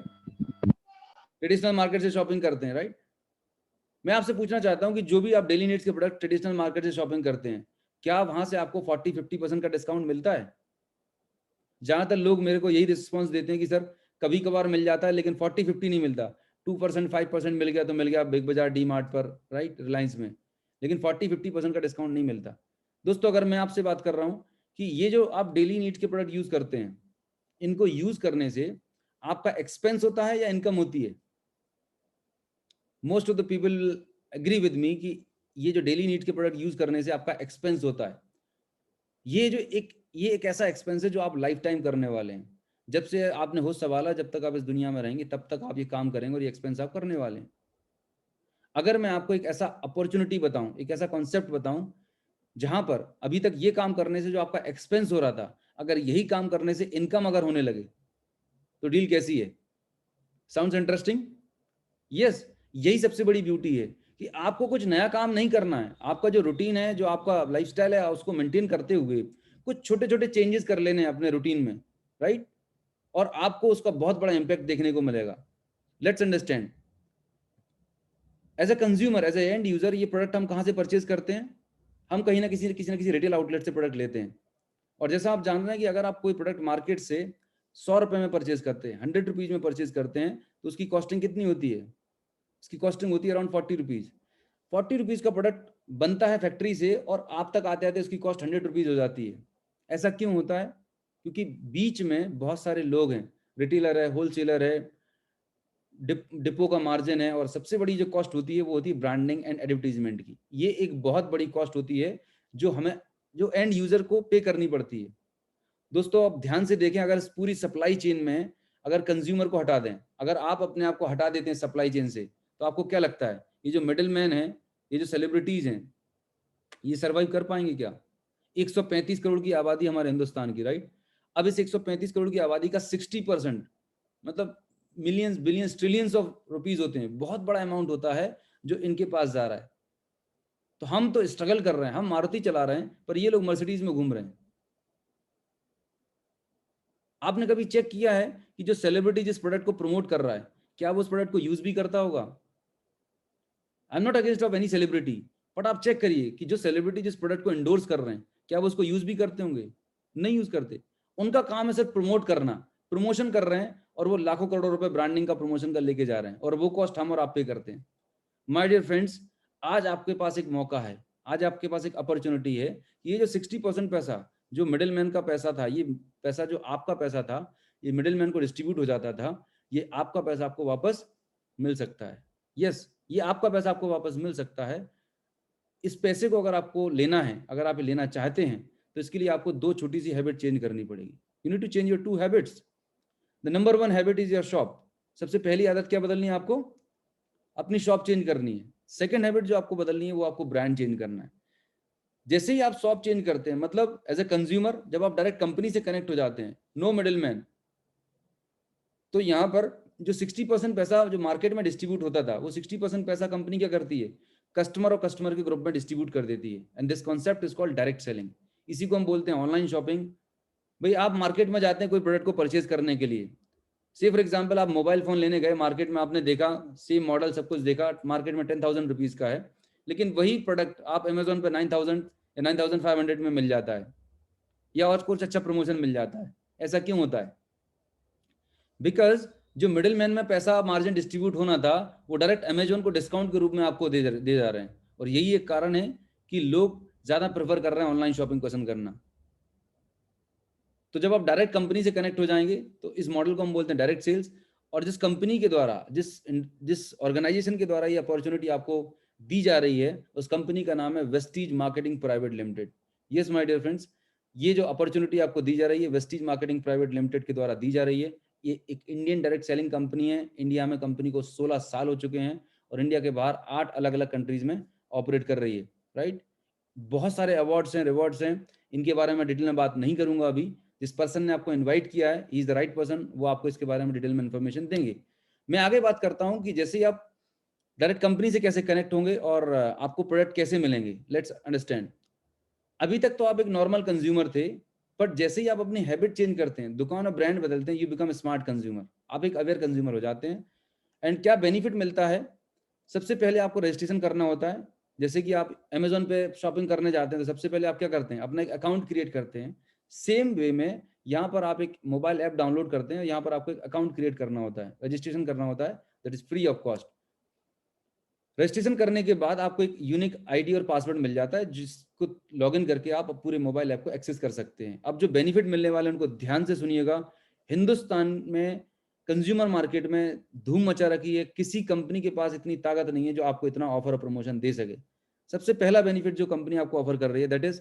ट्रेडिशनल मार्केट से शॉपिंग करते हैं. राइट. मैं आपसे पूछना चाहता हूं कि जो भी आप डेली नीड्स के प्रोडक्ट ट्रेडिशनल मार्केट से शॉपिंग करते हैं, क्या वहां से आपको 40-50% का डिस्काउंट मिलता है? ज्यादातर लोग मेरे को यही रिस्पॉन्स देते हैं कि सर कभी कभार मिल जाता है लेकिन 40-50 नहीं मिलता. 2%, 5% मिल गया तो मिल गया बिग बाजार, डी मार्ट पर, राइट, रिलायंस में, लेकिन 40-50% का डिस्काउंट नहीं मिलता. दोस्तों अगर मैं आपसे बात कर रहा हूँ कि ये जो आप डेली नीड्स के प्रोडक्ट यूज करते हैं, इनको यूज करने से आपका एक्सपेंस होता है या इनकम होती है? Most of the people agree with me कि ये जो डेली नीड के प्रोडक्ट यूज करने से आपका एक्सपेंस होता है. ये एक ऐसा एक्सपेंस है जो आप लाइफ टाइम करने वाले हैं. जब से आपने होश संभाला, जब तक आप इस दुनिया में रहेंगे तब तक आप ये काम करेंगे और ये एक्सपेंस आप करने वाले हैं. अगर मैं आपको एक ऐसा अपॉर्चुनिटी बताऊं, एक ऐसा कॉन्सेप्ट बताऊं जहां पर अभी तक ये काम करने से जो आपका एक्सपेंस हो रहा था, अगर यही काम करने से इनकम अगर होने लगे, तो डील कैसी है? Sounds interesting? यस. यही सबसे बड़ी ब्यूटी है कि आपको कुछ नया काम नहीं करना है. आपका जो रूटीन है, जो आपका लाइफस्टाइल है, उसको मेंटेन करते हुए कुछ छोटे छोटे चेंजेस कर लेने हैं अपने रूटीन में. राइट. और आपको उसका बहुत बड़ा इंपैक्ट देखने को मिलेगा. Let's understand, as a consumer, as an end user, ये प्रोडक्ट हम कहाँ से परचेज करते हैं? हम कहीं ना किसी रिटेल आउटलेट से प्रोडक्ट लेते हैं. और जैसा आप जान रहे हैं कि अगर आप कोई प्रोडक्ट मार्केट से 100 रुपए में परचेज करते हैं, 100 रुपीज में परचेज करते हैं, तो उसकी कॉस्टिंग कितनी होती है? इसकी कॉस्टिंग होती है अराउंड 40 रुपीज. 40 रुपीज का प्रोडक्ट बनता है फैक्ट्री से और आप तक आते आते उसकी कॉस्ट 100 रुपीज हो जाती है. ऐसा क्यों होता है? क्योंकि बीच में बहुत सारे लोग हैं, रिटेलर है, होलसेलर है, डिपो का मार्जिन है, और सबसे बड़ी जो कॉस्ट होती है वो होती है ब्रांडिंग एंड एडवर्टीजमेंट की. ये एक बहुत बड़ी कॉस्ट होती है जो एंड यूजर को पे करनी पड़ती है. दोस्तों आप ध्यान से देखें, अगर इस पूरी सप्लाई चेन में अगर कंज्यूमर को हटा दें, अगर आप अपने आप को हटा देते हैं सप्लाई चेन से, तो आपको क्या लगता है ये जो मिडिल मैन है, ये जो सेलिब्रिटीज हैं, ये सर्वाइव कर पाएंगे क्या? 135 करोड़ की आबादी हमारे हिंदुस्तान की. राइट. अब इस 135 करोड़ की आबादी का 60%, मतलब millions, billions, trillions of rupees होते हैं. बहुत बड़ा अमाउंट होता है जो इनके पास जा रहा है. तो हम तो स्ट्रगल कर रहे हैं, हम मारुति चला रहे हैं, पर ये लोग मर्सिडीज में घूम रहे हैं. आपने कभी चेक किया है कि जो सेलिब्रिटी जिस प्रोडक्ट को प्रमोट कर रहा है, क्या वो उस प्रोडक्ट को यूज भी करता होगा? I am not against of any celebrity, but आप चेक करिए कि जो सेलिब्रिटी जिस प्रोडक्ट को एंडोर्स कर रहे हैं, क्या वो उसको यूज भी करते होंगे? नहीं यूज करते. उनका काम है सिर्फ प्रमोट करना, प्रमोशन कर रहे हैं, और वो लाखों करोड़ों रुपए ब्रांडिंग का प्रमोशन का लेके जा रहे हैं, और वो कॉस्ट हम और आप पे करते हैं. माय डियर फ्रेंड्स, आज आपके पास एक मौका है, आज आपके पास एक अपॉर्चुनिटी है. ये जो 60% पैसा जो मिडिल मैन का पैसा था, ये पैसा जो आपका पैसा था, ये मिडिल मैन को डिस्ट्रीब्यूट हो जाता था, ये आपका पैसा आपको वापस मिल सकता है. यस, ये आपका पैसा आपको वापस मिल सकता है. इस पैसे को अगर आपको लेना है, अगर आप ये लेना चाहते हैं, तो इसके लिए आपको दो छोटी सी हैबिट चेंज करनी पड़ेगी. You need to change your 2 habits. The number 1 habit is your shop. सबसे पहली आदत क्या बदलनी है आपको? अपनी शॉप चेंज करनी है. सेकंड हैबिट जो आपको बदलनी है वो आपको ब्रांड चेंज करना है. जैसे ही आप शॉप चेंज करते हैं, मतलब एज ए कंज्यूमर जब आप डायरेक्ट कंपनी से कनेक्ट हो जाते हैं, नो मिडिलमैन, तो यहाँ पर जो 60% पैसा जो मार्केट में डिस्ट्रीब्यूट होता था, वो 60% पैसा कंपनी क्या करती है, कस्टमर और कस्टमर के ग्रुप में डिस्ट्रीब्यूट कर देती है। And this concept is called direct selling. इसी को हम बोलते हैं ऑनलाइन शॉपिंग। भाई आप मार्केट में जाते हैं कोई प्रोडक्ट को परचेज करने के लिए, से फॉर एग्जाम्पल आप मोबाइल फोन लेने गए मार्केट में, आपने देखा सेम मॉडल सब कुछ देखा, मार्केट में 10,000 रुपीज का है, लेकिन वही प्रोडक्ट आप अमेजोन पे 9,000 या 9,500 में मिल जाता है, या और कुछ अच्छा प्रमोशन मिल जाता है। ऐसा क्यों होता है? बिकॉज जो मिडिल मैन में पैसा मार्जिन डिस्ट्रीब्यूट होना था, वो डायरेक्ट अमेजोन को डिस्काउंट के रूप में आपको दे जा रहे हैं। और यही एक कारण है कि लोग ज्यादा प्रेफर कर रहे हैं ऑनलाइन शॉपिंग पसंद करना। तो जब आप डायरेक्ट कंपनी से कनेक्ट हो जाएंगे तो इस मॉडल को हम बोलते हैं डायरेक्ट सेल्स। और जिस कंपनी के द्वारा, जिस ऑर्गेनाइजेशन के द्वारा ये अपॉर्चुनिटी आपको दी जा रही है, उस कंपनी का नाम है Vestige Marketing Private Limited. Yes my dear friends, ये जो अपॉर्चुनिटी आपको दी जा रही है वेस्टीज मार्केटिंग प्राइवेट लिमिटेड के द्वारा दी जा रही है। ये एक इंडियन डायरेक्ट सेलिंग कंपनी है। इंडिया में कंपनी को 16 साल हो चुके हैं और इंडिया के बाहर 8 अलग अलग कंट्रीज में ऑपरेट कर रही है, राइट। बहुत सारे अवार्ड्स हैं, रिवॉर्ड्स हैं, इनके बारे में डिटेल में बात नहीं करूंगा अभी। जिस पर्सन ने आपको इनवाइट किया है, he is the right person, वो आपको इसके बारे में डिटेल में इन्फॉर्मेशन देंगे। मैं आगे बात करता हूं कि जैसे ही आप डायरेक्ट कंपनी से कैसे कनेक्ट होंगे और आपको प्रोडक्ट कैसे मिलेंगे। Let's understand. अभी तक तो आप एक नॉर्मल कंज्यूमर थे, बट जैसे ही आप अपनी हैबिट चेंज करते हैं, दुकान और ब्रांड बदलते हैं, यू बिकम स्मार्ट कंज्यूमर, आप एक अवेयर कंज्यूमर हो जाते हैं। एंड क्या बेनिफिट मिलता है? सबसे पहले आपको रजिस्ट्रेशन करना होता है। जैसे कि आप अमेजोन पे शॉपिंग करने जाते हैं तो सबसे पहले आप क्या करते हैं, अपना एक अकाउंट क्रिएट करते हैं। सेम वे में यहाँ पर आप एक मोबाइल ऐप डाउनलोड करते हैं, यहाँ पर आपको एक अकाउंट क्रिएट करना होता है, रजिस्ट्रेशन करना होता है, that is free of cost. Registration करने के बाद आपको एक यूनिक आईडी और पासवर्ड मिल जाता है, जिसको लॉगिन करके आप पूरे मोबाइल ऐप को एक्सेस कर सकते हैं। अब जो बेनिफिट मिलने वाले हैं उनको ध्यान से सुनिएगा। हिंदुस्तान में कंज्यूमर मार्केट में धूम मचा रखी है, किसी कंपनी के पास इतनी ताकत नहीं है जो आपको इतना ऑफर और प्रमोशन दे सके। सबसे पहला बेनिफिट जो कंपनी आपको ऑफर कर रही है, दैट इज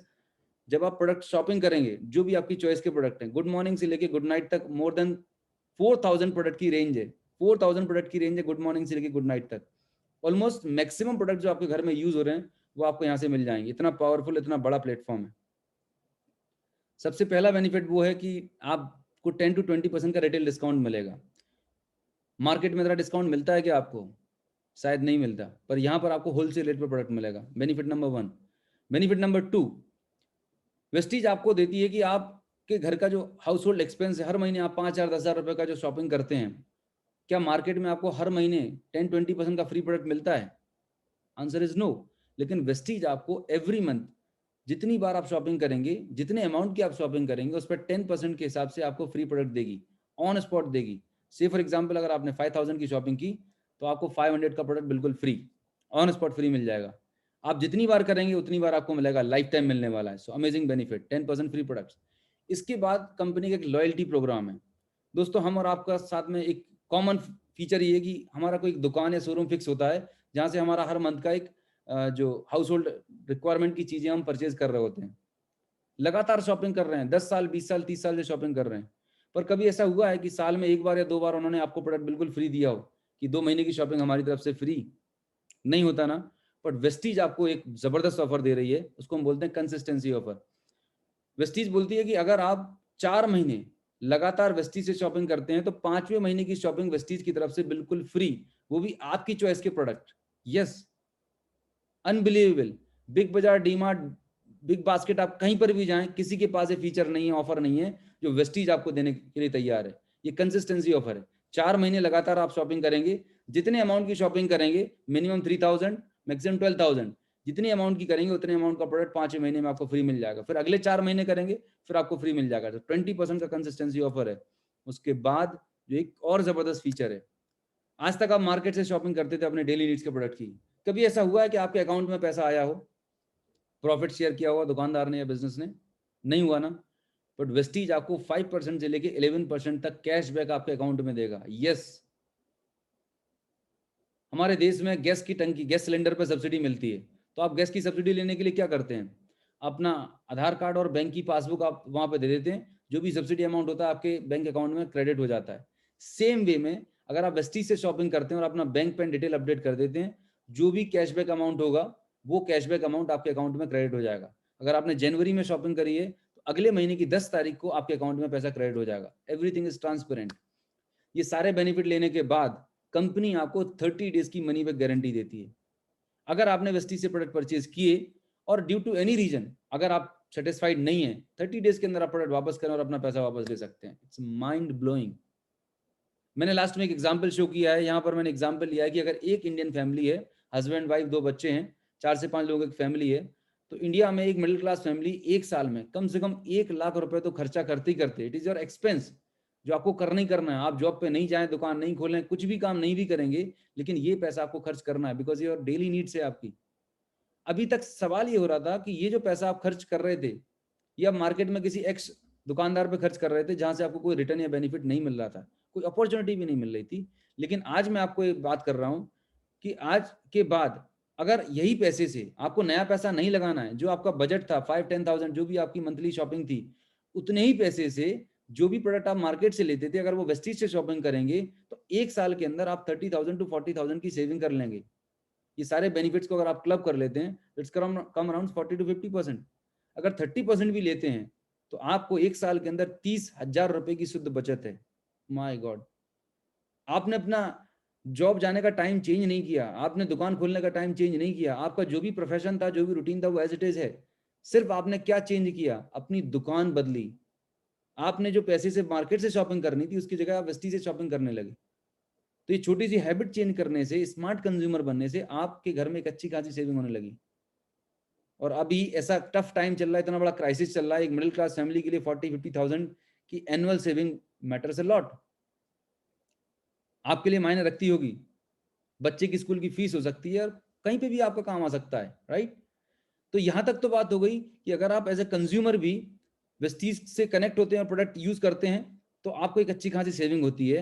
जब आप प्रोडक्ट शॉपिंग करेंगे, जो भी आपकी चॉइस के प्रोडक्ट हैं, गुड मॉर्निंग से लेके गुड नाइट तक मोर देन 4,000 प्रोडक्ट की रेंज है। 4,000 प्रोडक्ट की रेंज है गुड मॉर्निंग से लेके गुड नाइट तक। ऑलमोस्ट मैक्सिमम प्रोडक्ट जो आपके घर में यूज हो रहे हैं वो आपको यहाँ से मिल जाएंगे। इतना पावरफुल, इतना बड़ा प्लेटफॉर्म है। सबसे पहला बेनिफिट वो है कि आपको 10 to 20% का रिटेल डिस्काउंट मिलेगा। मार्केट में इतना डिस्काउंट मिलता है कि आपको शायद नहीं मिलता, पर यहाँ पर आपको होलसेल रेट पर प्रोडक्ट मिलेगा। Benefit number 1। Benefit number 2, Vestige आपको देती है कि आपके घर का जो हाउस होल्ड एक्सपेंस है, हर महीने आप 5,000 10,000 रुपए का जो शॉपिंग करते हैं, क्या मार्केट में आपको हर महीने 10-20% का फ्री प्रोडक्ट मिलता है? Answer is no. लेकिन वेस्टीज आपको एवरी मंथ जितनी बार आप शॉपिंग करेंगे, जितने अमाउंट की आप शॉपिंग करेंगे, उस पर 10% के हिसाब से आपको फ्री प्रोडक्ट देगी, ऑन स्पॉट देगी। से फॉर एग्जाम्पल अगर आपने 5,000 की शॉपिंग की तो आपको 500 का प्रोडक्ट बिल्कुल फ्री, ऑन स्पॉट फ्री मिल जाएगा। आप जितनी बार करेंगे उतनी बार आपको मिलेगा, लाइफ टाइम मिलने वाला है। So amazing benefit, 10% free products. इसके बाद कंपनी का एक लॉयल्टी प्रोग्राम है। दोस्तों हम और आपका साथ में एक कॉमन फीचर ये है कि हमारा कोई दुकान या शोरूम फिक्स होता है, जहाँ से हमारा हर मंथ का एक जो हाउस होल्ड रिक्वायरमेंट की चीजें हम परचेज कर रहे होते हैं। लगातार शॉपिंग कर रहे हैं, 10 साल 20 साल 30 साल से शॉपिंग कर रहे हैं, पर कभी ऐसा हुआ है कि साल में एक बार या दो बार उन्होंने आपको प्रोडक्ट बिल्कुल फ्री दिया हो कि 2 महीने की शॉपिंग हमारी तरफ से फ्री? नहीं होता ना। बट वेस्टीज आपको एक जबरदस्त ऑफर दे रही है, उसको हम बोलते हैं कंसिस्टेंसी ऑफर। वेस्टीज बोलती है कि अगर आप 4 महीने लगातार वेस्टीज से शॉपिंग करते हैं तो 5वें महीने की शॉपिंग वेस्टीज की तरफ से बिल्कुल फ्री, वो भी आपकी चॉइस के प्रोडक्ट। Yes, unbelievable. बिग बाजार, डीमार्ट, बिग बास्केट, आप कहीं पर भी जाएं, किसी के पास ये फीचर नहीं है, ऑफर नहीं है जो वेस्टीज आपको देने के लिए तैयार है। ये कंसिस्टेंसी ऑफर है। 4 महीने लगातार आप शॉपिंग करेंगे, जितने अमाउंट की शॉपिंग करेंगे, मिनिमम 3,000 मैक्सिमम 12,000, जितनी अमाउंट की करेंगे उतने अमाउंट का प्रोडक्ट 5वें महीने में आपको फ्री मिल जाएगा। फिर अगले 4 महीने करेंगे, फिर आपको फ्री मिल जाएगा। तो 20% का कंसिस्टेंसी ऑफर है। उसके बाद जो एक और जबरदस्त फीचर है, आज तक आप मार्केट से शॉपिंग करते थे अपने डेली नीड्स के प्रोडक्ट की, कभी ऐसा हुआ है कि आपके अकाउंट में पैसा आया हो, प्रॉफिट शेयर किया हुआ दुकानदार ने या बिजनेस ने? नहीं हुआ ना। बट वेस्टीज आपको 5% से लेके 11% तक कैशबैक आपके अकाउंट में देगा। यस, हमारे देश में गैस की टंकी, गैस सिलेंडर पर सब्सिडी मिलती है, तो आप गैस की सब्सिडी लेने के लिए क्या करते हैं, अपना आधार कार्ड और बैंक की पासबुक आप वहां पे दे देते हैं, जो भी सब्सिडी अमाउंट होता है आपके बैंक अकाउंट में क्रेडिट हो जाता है। सेम वे में अगर आप वेस्टीज से शॉपिंग करते हैं और अपना बैंक पेन डिटेल अपडेट कर देते हैं, जो भी कैशबैक अमाउंट होगा वो कैशबैक अमाउंट आपके अकाउंट में क्रेडिट हो जाएगा। अगर आपने जनवरी में शॉपिंग करी है तो अगले महीने की 10 तारीख को आपके अकाउंट में पैसा क्रेडिट हो जाएगा। Everything is transparent. ये सारे बेनिफिट लेने के बाद कंपनी आपको 30 डेज की मनी बैक गारंटी देती है। अगर आपने वेस्टीज से प्रोडक्ट परचेज किए और ड्यू टू एनी रीजन अगर आप सेटिस्फाइड नहीं है, 30 डेज के अंदर आप प्रोडक्ट वापस करें और अपना पैसा वापस ले सकते हैं। It's mind blowing. मैंने लास्ट में एक एग्जाम्पल शो किया है, यहाँ पर मैंने एग्जाम्पल लिया है कि अगर एक इंडियन फैमिली है, हस्बैंड वाइफ 2 बच्चे हैं, 4 से 5 लोगों की फैमिली है, तो इंडिया में एक मिडिल क्लास फैमिली एक साल में कम से कम 1 लाख रुपए तो खर्चा करते ही करते। इट इज योर एक्सपेंस जो आपको करना ही करना है। आप जॉब पे नहीं जाएं, दुकान नहीं खोलें, कुछ भी काम नहीं भी करेंगे, लेकिन ये पैसा आपको खर्च करना है बिकॉज ये और डेली नीड्स है आपकी। अभी तक सवाल ये हो रहा था कि ये जो पैसा आप खर्च कर रहे थे ये आप मार्केट में किसी एक्स दुकानदार पे खर्च कर रहे थे जहां से आपको कोई रिटर्न या बेनिफिट नहीं मिल रहा था, कोई अपॉर्चुनिटी भी नहीं मिल रही थी। लेकिन आज मैं आपको एक बात कर रहा हूं कि आज के बाद अगर यही पैसे से आपको नया पैसा नहीं लगाना है, जो आपका बजट था 5-10,000 जो भी आपकी मंथली शॉपिंग थी, उतने ही पैसे से जो भी प्रोडक्ट आप मार्केट से लेते थे अगर वो वेस्टीज से शॉपिंग करेंगे तो एक साल के अंदर आप 30,000 to 40,000 की सेविंग कर लेंगे। ये सारे बेनिफिट्स को अगर आप क्लब कर लेते हैं इट्स कम अराउंड 40 to 50%। अगर 30% भी लेते हैं तो आपको एक साल के अंदर 30,000 रुपए की शुद्ध बचत है। My God. आपने अपना जॉब जाने का टाइम चेंज नहीं किया, आपने दुकान खोलने का टाइम चेंज नहीं किया, आपका जो भी प्रोफेशन था, जो भी रूटीन था वो एज इट इज है। सिर्फ आपने क्या चेंज किया, अपनी दुकान बदली। आपने जो पैसे से मार्केट से शॉपिंग करनी थी उसकी जगह आप वेस्टी से शॉपिंग करने लगे। तो ये छोटी सी हैबिट चेंज करने से, स्मार्ट कंज्यूमर बनने से आपके घर में एक अच्छी खासी सेविंग होने लगी। और अभी ऐसा टफ टाइम चल रहा है, इतना बड़ा क्राइसिस चल रहा है, एक मिडिल क्लास फैमिली के लिए 40-50,000 की annual saving matters a lot. आपके लिए मायने रखती होगी। बच्चे की स्कूल की फीस हो सकती है और कहीं पे भी आपका काम आ सकता है, राइट। तो यहां तक तो बात हो गई कि अगर आप एज ए कंज्यूमर भी वेस्टीज से कनेक्ट होते हैं और प्रोडक्ट यूज करते हैं तो आपको एक अच्छी खासी सेविंग होती है।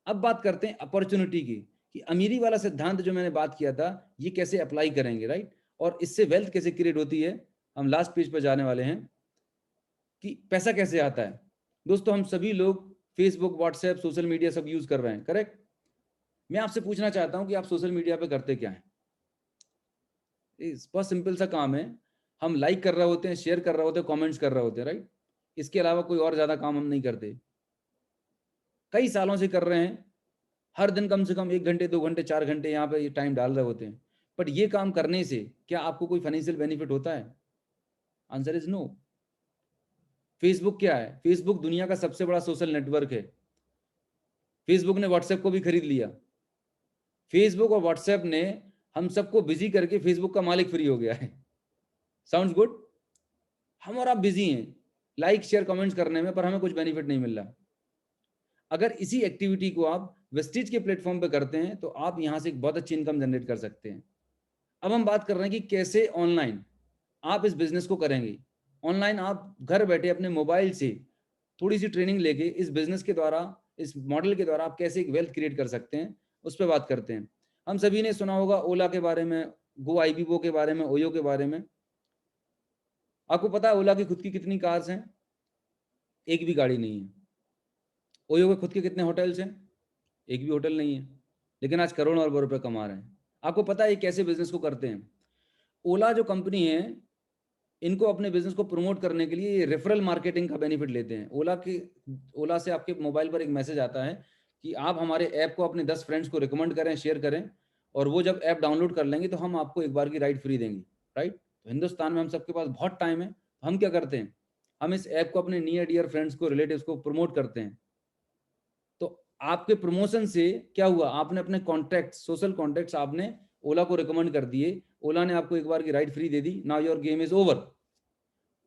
अब बात करते हैं अपॉर्चुनिटी की, कि अमीरी वाला सिद्धांत जो मैंने बात किया था ये कैसे अप्लाई करेंगे, राइट, और इससे वेल्थ कैसे क्रिएट होती है। हम लास्ट पेज पर जाने वाले हैं कि पैसा कैसे आता है। दोस्तों हम सभी लोग फेसबुक, व्हाट्सएप, सोशल मीडिया सब यूज कर रहे हैं, करेक्ट। मैं आपसे पूछना चाहता हूं कि आप सोशल मीडिया पे करते क्या है। बहुत सिंपल सा काम है, हम लाइक कर रहे होते हैं, शेयर कर रहे होते हैं, कमेंट्स कर रहे होते हैं, राइट। इसके अलावा कोई और ज्यादा काम हम नहीं करते। कई सालों से कर रहे हैं, हर दिन कम से कम 1 घंटे 2 घंटे 4 घंटे यहाँ पे टाइम डाल रहे होते हैं। बट ये काम करने से क्या आपको कोई फाइनेंशियल बेनिफिट होता है? Answer is no. फेसबुक क्या है? फेसबुक दुनिया का सबसे बड़ा सोशल नेटवर्क है। फेसबुक ने व्हाट्सएप को भी खरीद लिया। फेसबुक और व्हाट्सएप ने हम सबको बिजी करके फेसबुक का मालिक फ्री हो गया है। Sounds good. हम और आप बिजी हैं लाइक शेयर कमेंट्स करने में, पर हमें कुछ बेनिफिट नहीं मिल रहा। अगर इसी एक्टिविटी को आप वेस्टीज के प्लेटफॉर्म पे करते हैं तो आप यहां से एक बहुत अच्छी इनकम जनरेट कर सकते हैं। अब हम बात कर रहे हैं कि कैसे ऑनलाइन आप इस बिजनेस को करेंगे। ऑनलाइन आप घर बैठे अपने मोबाइल से थोड़ी सी ट्रेनिंग लेके इस बिजनेस के द्वारा, इस मॉडल के द्वारा आप कैसे एक वेल्थ क्रिएट कर सकते हैं, उस पर बात करते हैं। हम सभी ने सुना होगा ओला के बारे में, गो आईबीबो के बारे में, ओयो के बारे में। आपको पता है ओला की खुद की कितनी कार्स हैं? एक भी गाड़ी नहीं है। ओयो के खुद के कितने होटल्स हैं? एक भी होटल नहीं है, लेकिन आज करोड़ों अरबों रुपए कमा रहे हैं। आपको पता है ये कैसे बिजनेस को करते हैं? ओला जो कंपनी है, इनको अपने बिजनेस को प्रमोट करने के लिए रेफरल मार्केटिंग का बेनिफिट लेते हैं। ओला से आपके मोबाइल पर एक मैसेज आता है कि आप हमारे ऐप को अपने 10 फ्रेंड्स को रिकमेंड करें, शेयर करें, और वो जब ऐप डाउनलोड कर लेंगे तो हम आपको एक बार की राइड फ्री देंगे, राइट। तो हिंदुस्तान में हम सबके पास बहुत टाइम है, तो हम क्या करते हैं, हम इस ऐप को अपने नियर डियर फ्रेंड्स को, रिलेटिव्स को प्रमोट करते हैं। तो आपके प्रमोशन से क्या हुआ, आपने अपने कॉन्टैक्ट, सोशल कॉन्टैक्ट्स आपने ओला को रिकमेंड कर दिए, ओला ने आपको एक बार की ride free they the. Now your game is over.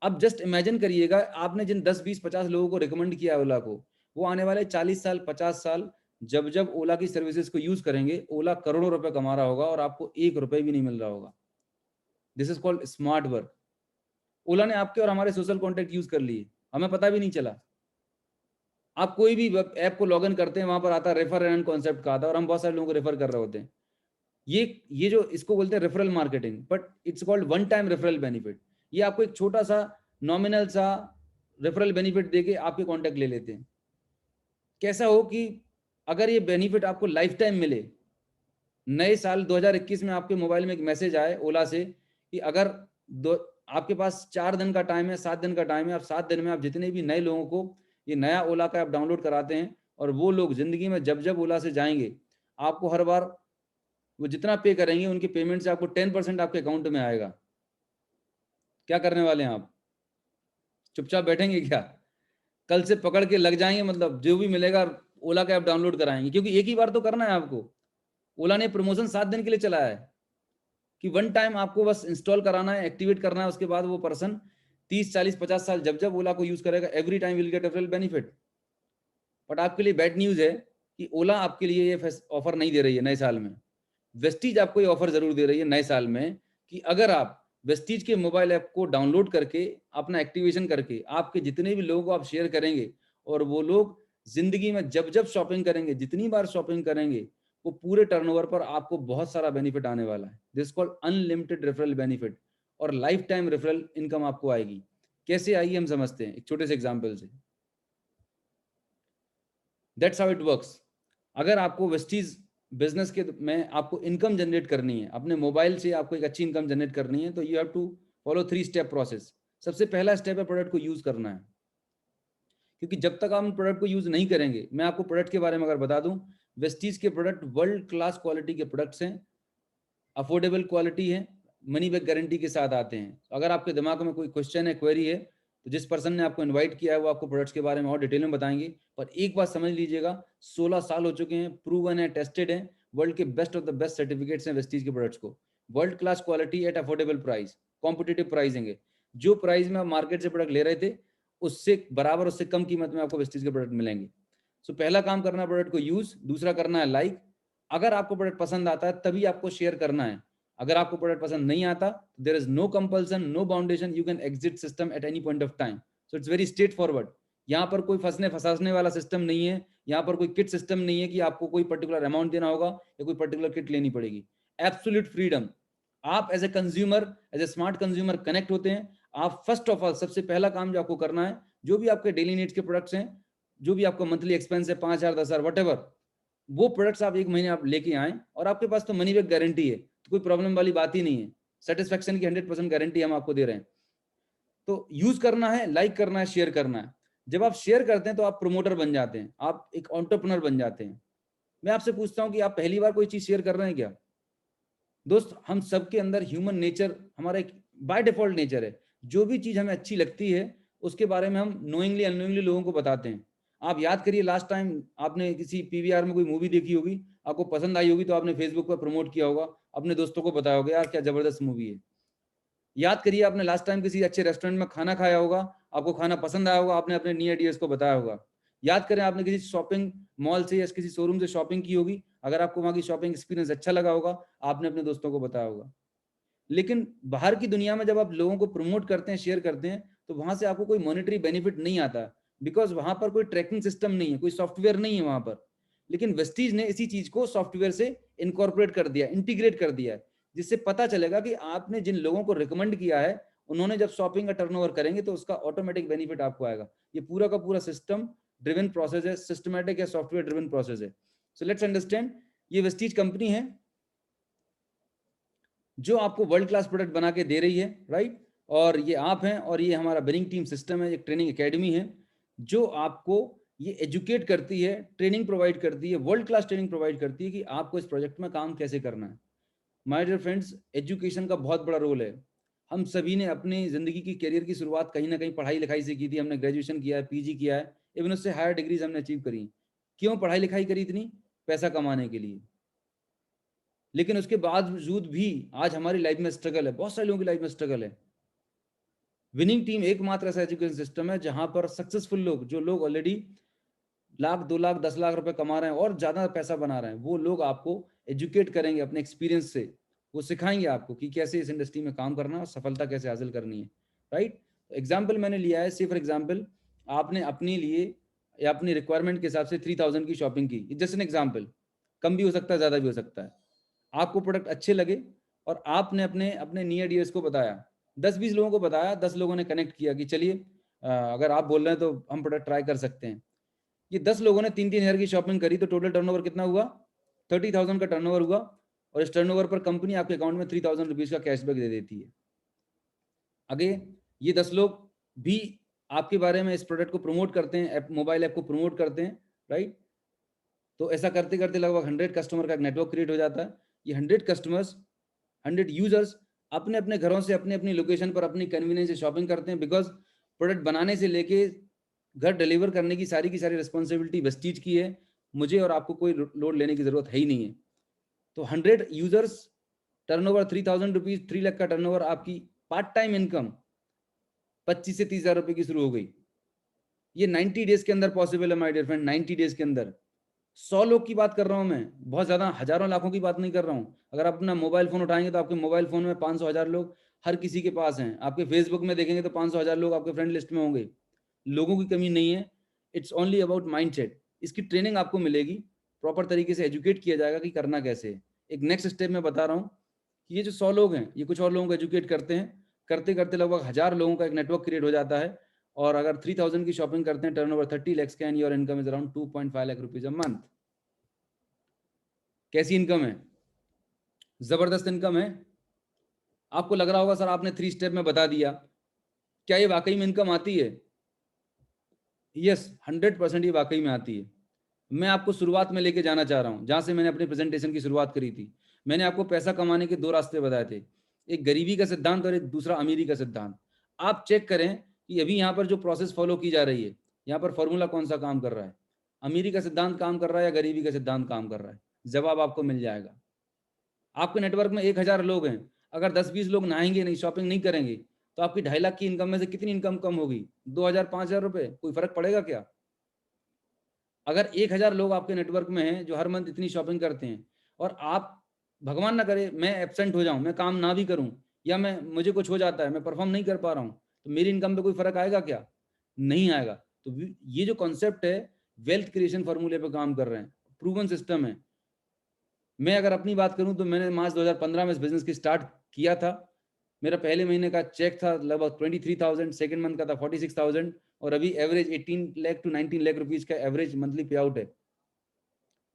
अब जस्ट इमेजिन करिएगा, आपने जिन 10 20 50 लोगों को रिकमेंड किया है ओला को, वो आने वाले 40 साल 50 साल जब जब ओला की सर्विसेज को यूज करेंगे, ओला करोड़ों रुपए कमा रहा होगा और आपको 1 रुपए भी नहीं मिल रहा होगा। This is called smart work. Ola ने आपके और हमारे सोशल कॉन्टेक्ट यूज कर लिए, हमें पता भी नहीं चला। आप कोई भी ऐप को लॉग इन करते हैं, वहां पर आता है रेफर एंड कॉन्सेप्ट का आता है, और हम बहुत सारे लोगों को रेफर कर रहे होते हैं। ये जो इसको बोलते हैं referral marketing, but it's called one time referral benefit. ये आपको एक छोटा सा नॉमिनल सा रेफरल बेनिफिट देके आपके कॉन्टैक्ट ले लेते हैं। कैसा हो कि अगर ये बेनिफिट आपको लाइफ टाइम मिले, नए साल 2021 में आपके मोबाइल में एक मैसेज आए ओला से कि अगर आपके पास 4 दिन का टाइम है, 7 दिन का टाइम है, आप 7 दिन में आप जितने भी नए लोगों को ये नया ओला का ऐप डाउनलोड कराते हैं और वो लोग ज़िंदगी में जब ओला से जाएँगे, आपको हर बार वो जितना पे करेंगे उनके पेमेंट से आपको 10% आपके अकाउंट में आएगा। क्या करने वाले हैं आप? चुपचाप बैठेंगे क्या? कल से पकड़ के लग जाएँगे, मतलब जो भी मिलेगा ओला का ऐप डाउनलोड कराएँगे, क्योंकि एक ही बार तो करना है आपको। ओला ने प्रमोशन 7 दिन के लिए चलाया है कि वन टाइम आपको बस इंस्टॉल कराना है, एक्टिवेट करना है, उसके बाद वो पर्सन 30, 40, 50 साल जब ओला को यूज़ करेगा, every time will get a referral benefit. But आपके लिए बैड न्यूज़ है कि ओला आपके लिए ये ऑफर नहीं दे रही है नए साल में। वेस्टीज आपको ये ऑफर ज़रूर दे रही है नए साल में कि अगर आप वेस्टीज के मोबाइल ऐप को डाउनलोड करके अपना एक्टिवेशन करके आपके जितने भी लोगों को आप शेयर करेंगे और वो लोग ज़िंदगी में जब शॉपिंग करेंगे, जितनी बार शॉपिंग करेंगे, वो पूरे टर्नओवर पर आपको बहुत सारा बेनिफिट आने वाला है। This called unlimited referral benefit और लाइफ टाइम रेफरल इनकम आपको आएगी। कैसे आएगी हम समझते हैं एक छोटे से एग्जांपल से। That's how it works. अगर आपको वेस्टीज बिजनेस के में आपको इनकम जनरेट करनी है, अपने मोबाइल से आपको एक अच्छी इनकम जनरेट करनी है, तो you have to follow 3 step process. सबसे पहला स्टेप है प्रोडक्ट को यूज करना है, क्योंकि जब तक हम प्रोडक्ट को यूज नहीं करेंगे, मैं आपको प्रोडक्ट के बारे में अगर बता दूं, वेस्टीज के प्रोडक्ट वर्ल्ड क्लास क्वालिटी के प्रोडक्ट्स हैं, अफोर्डेबल क्वालिटी है, मनी बैक गारंटी के साथ आते हैं। अगर आपके दिमाग में कोई क्वेश्चन है, क्वेरी है, तो जिस पर्सन ने आपको इनवाइट किया है वो आपको प्रोडक्ट्स के बारे में और डिटेल में बताएंगे। पर एक बात समझ लीजिएगा, 16 साल हो चुके हैं, प्रूवन है, टेस्टेड है, वर्ल्ड के best of the best certificates हैं वेस्टीज के प्रोडक्ट्स को। World class quality at affordable price, competitive pricing है। जो प्राइस में आप मार्केट से प्रोडक्ट ले रहे थे उससे बराबर, उससे कम कीमत में आपको वेस्टीज के प्रोडक्ट मिलेंगे। सो पहला काम करना है प्रोडक्ट को यूज, दूसरा करना है लाइक। अगर आपको प्रोडक्ट पसंद आता है तभी आपको शेयर करना है। अगर आपको प्रोडक्ट पसंद नहीं आता, there is no compulsion, no boundation, you can exit system at any point of time. So it's very straightforward. यहाँ पर कोई फंसाने वाला सिस्टम नहीं है, यहाँ पर कोई किट सिस्टम नहीं है कि आपको कोई पर्टिकुलर अमाउंट देना होगा या कोई पर्टिकुलर किट लेनी पड़ेगी। Absolute freedom. आप as a consumer, as a smart consumer connect होते हैं। आप फर्स्ट ऑफ ऑल सबसे पहला काम जो आपको करना है, जो भी आपके डेली नीड्स के प्रोडक्ट्स हैं, जो भी आपको मंथली एक्सपेंस है 5,000, 10,000, वट एवर, वो प्रोडक्ट्स आप 1 महीने आप लेके आए और आपके पास तो मनी बैक गारंटी है, तो कोई प्रॉब्लम वाली बात ही नहीं है। सेटिस्फेक्शन की 100% गारंटी हम आपको दे रहे हैं। तो यूज करना है, लाइक करना है, शेयर करना है। जब आप शेयर करते हैं तो आप प्रमोटर बन जाते हैं, आप एक एंटरप्रेन्योर बन जाते हैं। मैं आपसे पूछता हूं कि आप पहली बार कोई चीज शेयर कर रहे हैं क्या? दोस्त, हम सबके अंदर ह्यूमन नेचर, हमारा एक बाय डिफॉल्ट नेचर है, जो भी चीज हमें अच्छी लगती है उसके बारे में हम नोइंगली अननोइंगली लोगों को बताते हैं। आप याद करिए, लास्ट टाइम आपने किसी पीवीआर में कोई मूवी देखी होगी, आपको पसंद आई होगी, तो आपने फेसबुक पर प्रमोट किया होगा, अपने दोस्तों को बताया होगा, यार क्या जबरदस्त मूवी है। याद करिए, आपने लास्ट टाइम किसी अच्छे रेस्टोरेंट में खाना खाया होगा, आपको खाना पसंद आया होगा, आपने अपने नियर डियर्स को बताया होगा। याद करें, आपने किसी शॉपिंग मॉल से या किसी शोरूम से शॉपिंग की होगी, अगर आपको वहां की शॉपिंग एक्सपीरियंस अच्छा लगा होगा, आपने अपने दोस्तों को बताया होगा। लेकिन बाहर की दुनिया में जब आप लोगों को प्रमोट करते हैं, शेयर करते हैं, तो वहां से आपको कोई मॉनेटरी बेनिफिट नहीं आता, बिकॉज वहां पर कोई ट्रैकिंग सिस्टम नहीं है, कोई सॉफ्टवेयर नहीं है वहां पर। लेकिन वेस्टीज ने इसी चीज को सॉफ्टवेयर से इनकॉर्पोरेट कर दिया, इंटीग्रेट कर दिया है, जिससे पता चलेगा कि आपने जिन लोगों को रिकमेंड किया है, उन्होंने जब शॉपिंग का टर्नओवर करेंगे तो उसका ऑटोमेटिक बेनिफिट आपको आएगा। ये पूरा का पूरा सिस्टम ड्रिवन प्रोसेस है, सिस्टमैटिक या सॉफ्टवेयर ड्रिवन प्रोसेस है। सो लेट्स अंडरस्टैंड, ये वेस्टीज कंपनी है जो आपको वर्ल्ड क्लास प्रोडक्ट बना के दे रही है, राइट। और ये आप हैं, और ये हमारा बिलिंग टीम सिस्टम है, एक ट्रेनिंग एकेडमी है जो आपको ये एजुकेट करती है, ट्रेनिंग प्रोवाइड करती है, वर्ल्ड क्लास ट्रेनिंग प्रोवाइड करती है कि आपको इस प्रोजेक्ट में काम कैसे करना है। माय डियर फ्रेंड्स, एजुकेशन का बहुत बड़ा रोल है। हम सभी ने अपनी जिंदगी की करियर की शुरुआत कहीं ना कहीं पढ़ाई लिखाई से की थी। हमने ग्रेजुएशन किया है, पीजी किया है, इवन उससे हायर डिग्रीज हमने अचीव करी। क्यों पढ़ाई लिखाई करी? इतनी पैसा कमाने के लिए। लेकिन उसके बावजूद भी आज हमारी लाइफ में स्ट्रगल है, बहुत सारे लोगों की लाइफ में स्ट्रगल है। विनिंग टीम एकमात्र ऐसा एजुकेशन सिस्टम है जहां पर सक्सेसफुल लोग, जो लोग ऑलरेडी लाख, 2 लाख, 10 लाख रुपए कमा रहे हैं और ज्यादा पैसा बना रहे हैं, वो लोग आपको एजुकेट करेंगे अपने एक्सपीरियंस से। वो सिखाएंगे आपको कि कैसे इस इंडस्ट्री में काम करना है और सफलता कैसे हासिल करनी है, राइट। एग्जाम्पल मैंने लिया है, सी फॉर एग्जाम्पल, आपने अपने लिए या अपनी रिक्वायरमेंट के हिसाब से 3,000 की शॉपिंग की, जस्ट एन एग्जाम्पल, कम भी हो सकता है, ज्यादा भी हो सकता है। आपको प्रोडक्ट अच्छे लगे और आपने अपने अपने नियर डियर्स को बताया, 10-20 लोगों को बताया, 10 लोगों ने कनेक्ट किया कि चलिए अगर आप बोल रहे हैं तो हम प्रोडक्ट ट्राई कर सकते हैं। ये 10 लोगों ने 3-3 हज़ार की शॉपिंग करी, तो टोटल टर्नओवर कितना हुआ? 30,000 का टर्नओवर हुआ। और इस टर्नओवर पर कंपनी आपके अकाउंट में 3,000 रुपीज का कैशबैक दे देती है। आगे ये 10 लोग भी आपके बारे में इस प्रोडक्ट को प्रमोट करते हैं, मोबाइल ऐप को प्रमोट करते हैं, राइट। तो ऐसा करते करते लगभग 100 कस्टमर का एक नेटवर्क क्रिएट हो जाता है। ये 100 कस्टमर्स, 100 यूजर्स अपने अपने घरों से अपने अपनी लोकेशन पर अपनी कन्वीनियंस से शॉपिंग करते हैं, बिकॉज प्रोडक्ट बनाने से लेके घर डिलीवर करने की सारी रिस्पॉन्सिबिलिटी वेस्टीज की है। मुझे और आपको कोई लोड लेने की जरूरत है ही नहीं है। तो 100 यूजर्स, टर्नओवर 3000 रुपीज, 3 लाख का टर्नओवर, आपकी पार्ट टाइम इनकम 25 से 30 हजार रुपए की शुरू हो गई। ये 90 डेज के अंदर पॉसिबल है माय डियर फ्रेंड, 90 डेज के अंदर। 100 लोग की बात कर रहा हूं मैं, बहुत ज्यादा हजारों लाखों की बात नहीं कर रहा हूं। अगर आप अपना मोबाइल फोन उठाएंगे तो आपके मोबाइल फोन में 500 हजार लोग हर किसी के पास हैं। आपके फेसबुक में देखेंगे तो 500 हजार लोग आपके फ्रेंड लिस्ट में होंगे। लोगों की कमी नहीं है, इट्स ओनली अबाउट माइंडसेट। इसकी ट्रेनिंग आपको मिलेगी, प्रॉपर तरीके से एजुकेट किया जाएगा कि करना कैसे है। एक नेक्स्ट स्टेप में बता रहा हूँ कि ये जो 100 लोग हैं, ये कुछ और लोगों को एजुकेट करते हैं, करते करते लगभग 1000 लोगों का एक नेटवर्क क्रिएट हो जाता है। और अगर 3000 की शॉपिंग करते हैं, टर्नओवर 30 lakhs का, and your income is around 2.5 lakh rupees a month. कैसी इनकम है? जबरदस्त इनकम है। आपको लग रहा होगा सर आपने 3 स्टेप में बता दिया, क्या ये वाकई में इनकम आती है? यस, 100% ये वाकई में आती है। मैं आपको शुरुआत में लेके जाना चाह रहा हूं, जहां से मैंने अपनी प्रेजेंटेशन की शुरुआत करी थी। मैंने आपको पैसा कमाने के 2 रास्ते बताए थे, एक गरीबी का सिद्धांत और एक दूसरा अमीरी का सिद्धांत। आप चेक करें कि अभी यहाँ पर जो प्रोसेस फॉलो की जा रही है, यहाँ पर फॉर्मूला कौन सा काम कर रहा है, अमीरी का सिद्धांत काम कर रहा है या गरीबी का सिद्धांत काम कर रहा है? जवाब आपको मिल जाएगा। आपके नेटवर्क में 1000 लोग हैं, अगर 10-20 लोग नहाएंगे नहीं, शॉपिंग नहीं करेंगे, तो आपकी 2.5 लाख की इनकम में से कितनी इनकम कम होगी? 2000, 5000 रुपए, कोई फर्क पड़ेगा क्या? अगर 1000 लोग आपके नेटवर्क में हैं जो हर मंथ इतनी शॉपिंग करते हैं, और आप, भगवान ना करे, मैं एब्सेंट हो जाऊं, मैं काम ना भी करूं, या मुझे कुछ हो जाता है, मैं परफॉर्म नहीं कर पा रहा हूं, तो मेरी इनकम पे कोई फर्क आएगा क्या? नहीं आएगा। तो ये जो कॉन्सेप्ट है, वेल्थ क्रिएशन फॉर्मूले पे काम कर रहे हैं, प्रूवन सिस्टम है। मैं अगर अपनी बात करूं तो मैंने मार्च 2015 में इस बिजनेस की स्टार्ट किया था। मेरा पहले महीने का चेक था लगभग 23,000, सेकंड मंथ का था 46,000, और अभी average 18 lakh to 19 lakh rupees का एवरेज मंथली पे आउट है।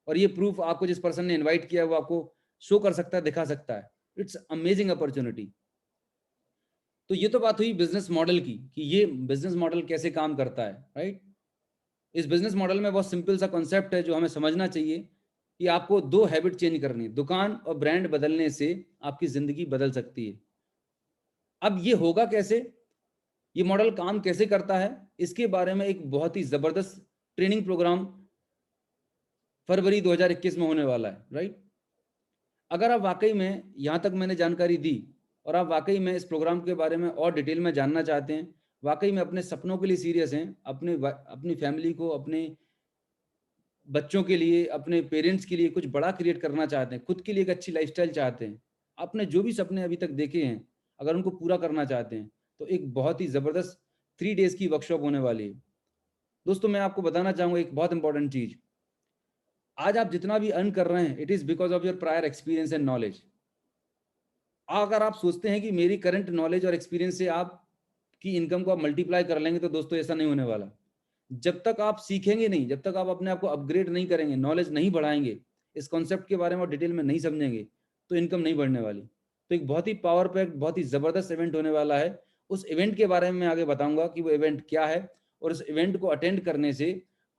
और ये प्रूफ आपको जिस पर्सन ने इनवाइट किया वो आपको शो कर सकता है, दिखा सकता है। It's amazing opportunity. तो ये तो बात हुई बिजनेस मॉडल की, कि ये बिजनेस मॉडल कैसे काम करता है, राइट। इस बिजनेस मॉडल में बहुत सिंपल सा कॉन्सेप्ट है जो हमें समझना चाहिए, कि आपको 2 हैबिट चेंज करनी है। दुकान और ब्रांड बदलने से आपकी जिंदगी बदल सकती है। अब ये होगा कैसे, ये मॉडल काम कैसे करता है, इसके बारे में एक बहुत ही जबरदस्त ट्रेनिंग प्रोग्राम फरवरी 2021 में होने वाला है, राइट। अगर आप वाकई में, यहाँ तक मैंने जानकारी दी, और आप वाकई में इस प्रोग्राम के बारे में और डिटेल में जानना चाहते हैं, वाकई में अपने सपनों के लिए सीरियस हैं, अपनी फैमिली को, अपने बच्चों के लिए, अपने पेरेंट्स के लिए कुछ बड़ा क्रिएट करना चाहते हैं, खुद के लिए एक अच्छी लाइफस्टाइल चाहते हैं, आपने जो भी सपने अभी तक देखे हैं, अगर उनको पूरा करना चाहते हैं, तो एक बहुत ही ज़बरदस्त 3 डेज़ की वर्कशॉप होने वाली है। दोस्तों, मैं आपको बताना चाहूँगा एक बहुत इंपॉर्टेंट चीज़। आज आप जितना भी अर्न कर रहे हैं, it is because of your prior experience and knowledge. अगर आप सोचते हैं कि मेरी करंट नॉलेज और एक्सपीरियंस से आपकी इनकम को आप मल्टीप्लाई कर लेंगे, तो दोस्तों ऐसा नहीं होने वाला। जब तक आप सीखेंगे नहीं, जब तक आप अपने आप को अपग्रेड नहीं करेंगे, नॉलेज नहीं बढ़ाएंगे, इस कॉन्सेप्ट के बारे में और डिटेल में नहीं समझेंगे, तो इनकम नहीं बढ़ने वाली। तो एक बहुत ही पावर पैक्ड, बहुत ही ज़बरदस्त इवेंट होने वाला है। उस इवेंट के बारे में मैं आगे बताऊंगा कि वो इवेंट क्या है, और उस इवेंट को अटेंड करने से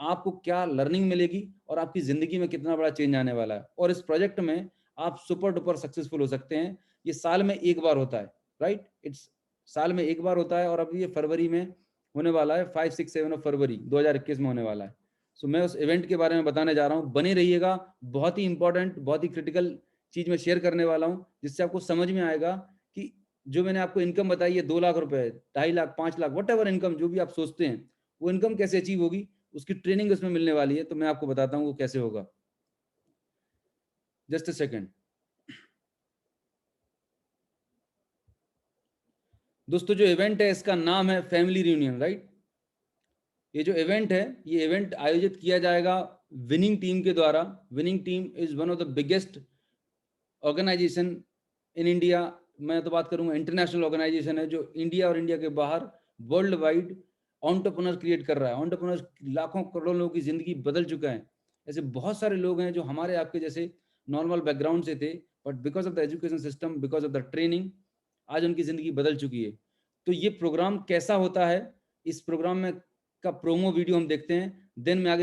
आपको क्या लर्निंग मिलेगी, और आपकी ज़िंदगी में कितना बड़ा चेंज आने वाला है। और इस प्रोजेक्ट में आप सुपर डुपर सक्सेसफुल हो सकते हैं। ये साल में एक बार होता है, राइट। इट्स साल में एक बार होता है, और अभी ये फरवरी में होने वाला है, 5, 6, 7 फरवरी 2021 में होने वाला है। सो मैं उस इवेंट के बारे में बताने जा रहा हूँ, बने रहिएगा। बहुत ही इंपॉर्टेंट, बहुत ही क्रिटिकल चीज मैं शेयर करने वाला हूँ, जिससे आपको समझ में आएगा कि जो मैंने आपको इनकम बताई है, 2 लाख रुपए, 2.5 lakh, 5 lakh, what ever income जो भी आप सोचते हैं, वो इनकम कैसे अचीव होगी, उसकी ट्रेनिंग उसमें मिलने वाली है। तो मैं आपको बताता हूँ वो कैसे होगा। Just a second. दोस्तों, जो इवेंट है इसका नाम है फैमिली रियूनियन, राइट। ये जो इवेंट है, ये इवेंट आयोजित किया जाएगा विनिंग टीम के द्वारा। Winning team is one of the biggest organization in India. मैं तो बात करूंगा इंटरनेशनल ऑर्गेनाइजेशन है, जो इंडिया और इंडिया के बाहर वर्ल्ड वाइड एंटरप्रेन्योर क्रिएट कर रहा है। एंटरप्रेन्योर लाखों करोड़ों लोगों की जिंदगी बदल चुका है। ऐसे बहुत सारे लोग हैं जो हमारे आपके जैसे नॉर्मल बैकग्राउंड से थे, but because of the education system, because of the training, आज उनकी जिंदगी बदल चुकी है। तो ये प्रोग्राम कैसा होता है, इस प्रोग्राम में का प्रोमो वीडियो हम देखते हैं, देन मैं आगे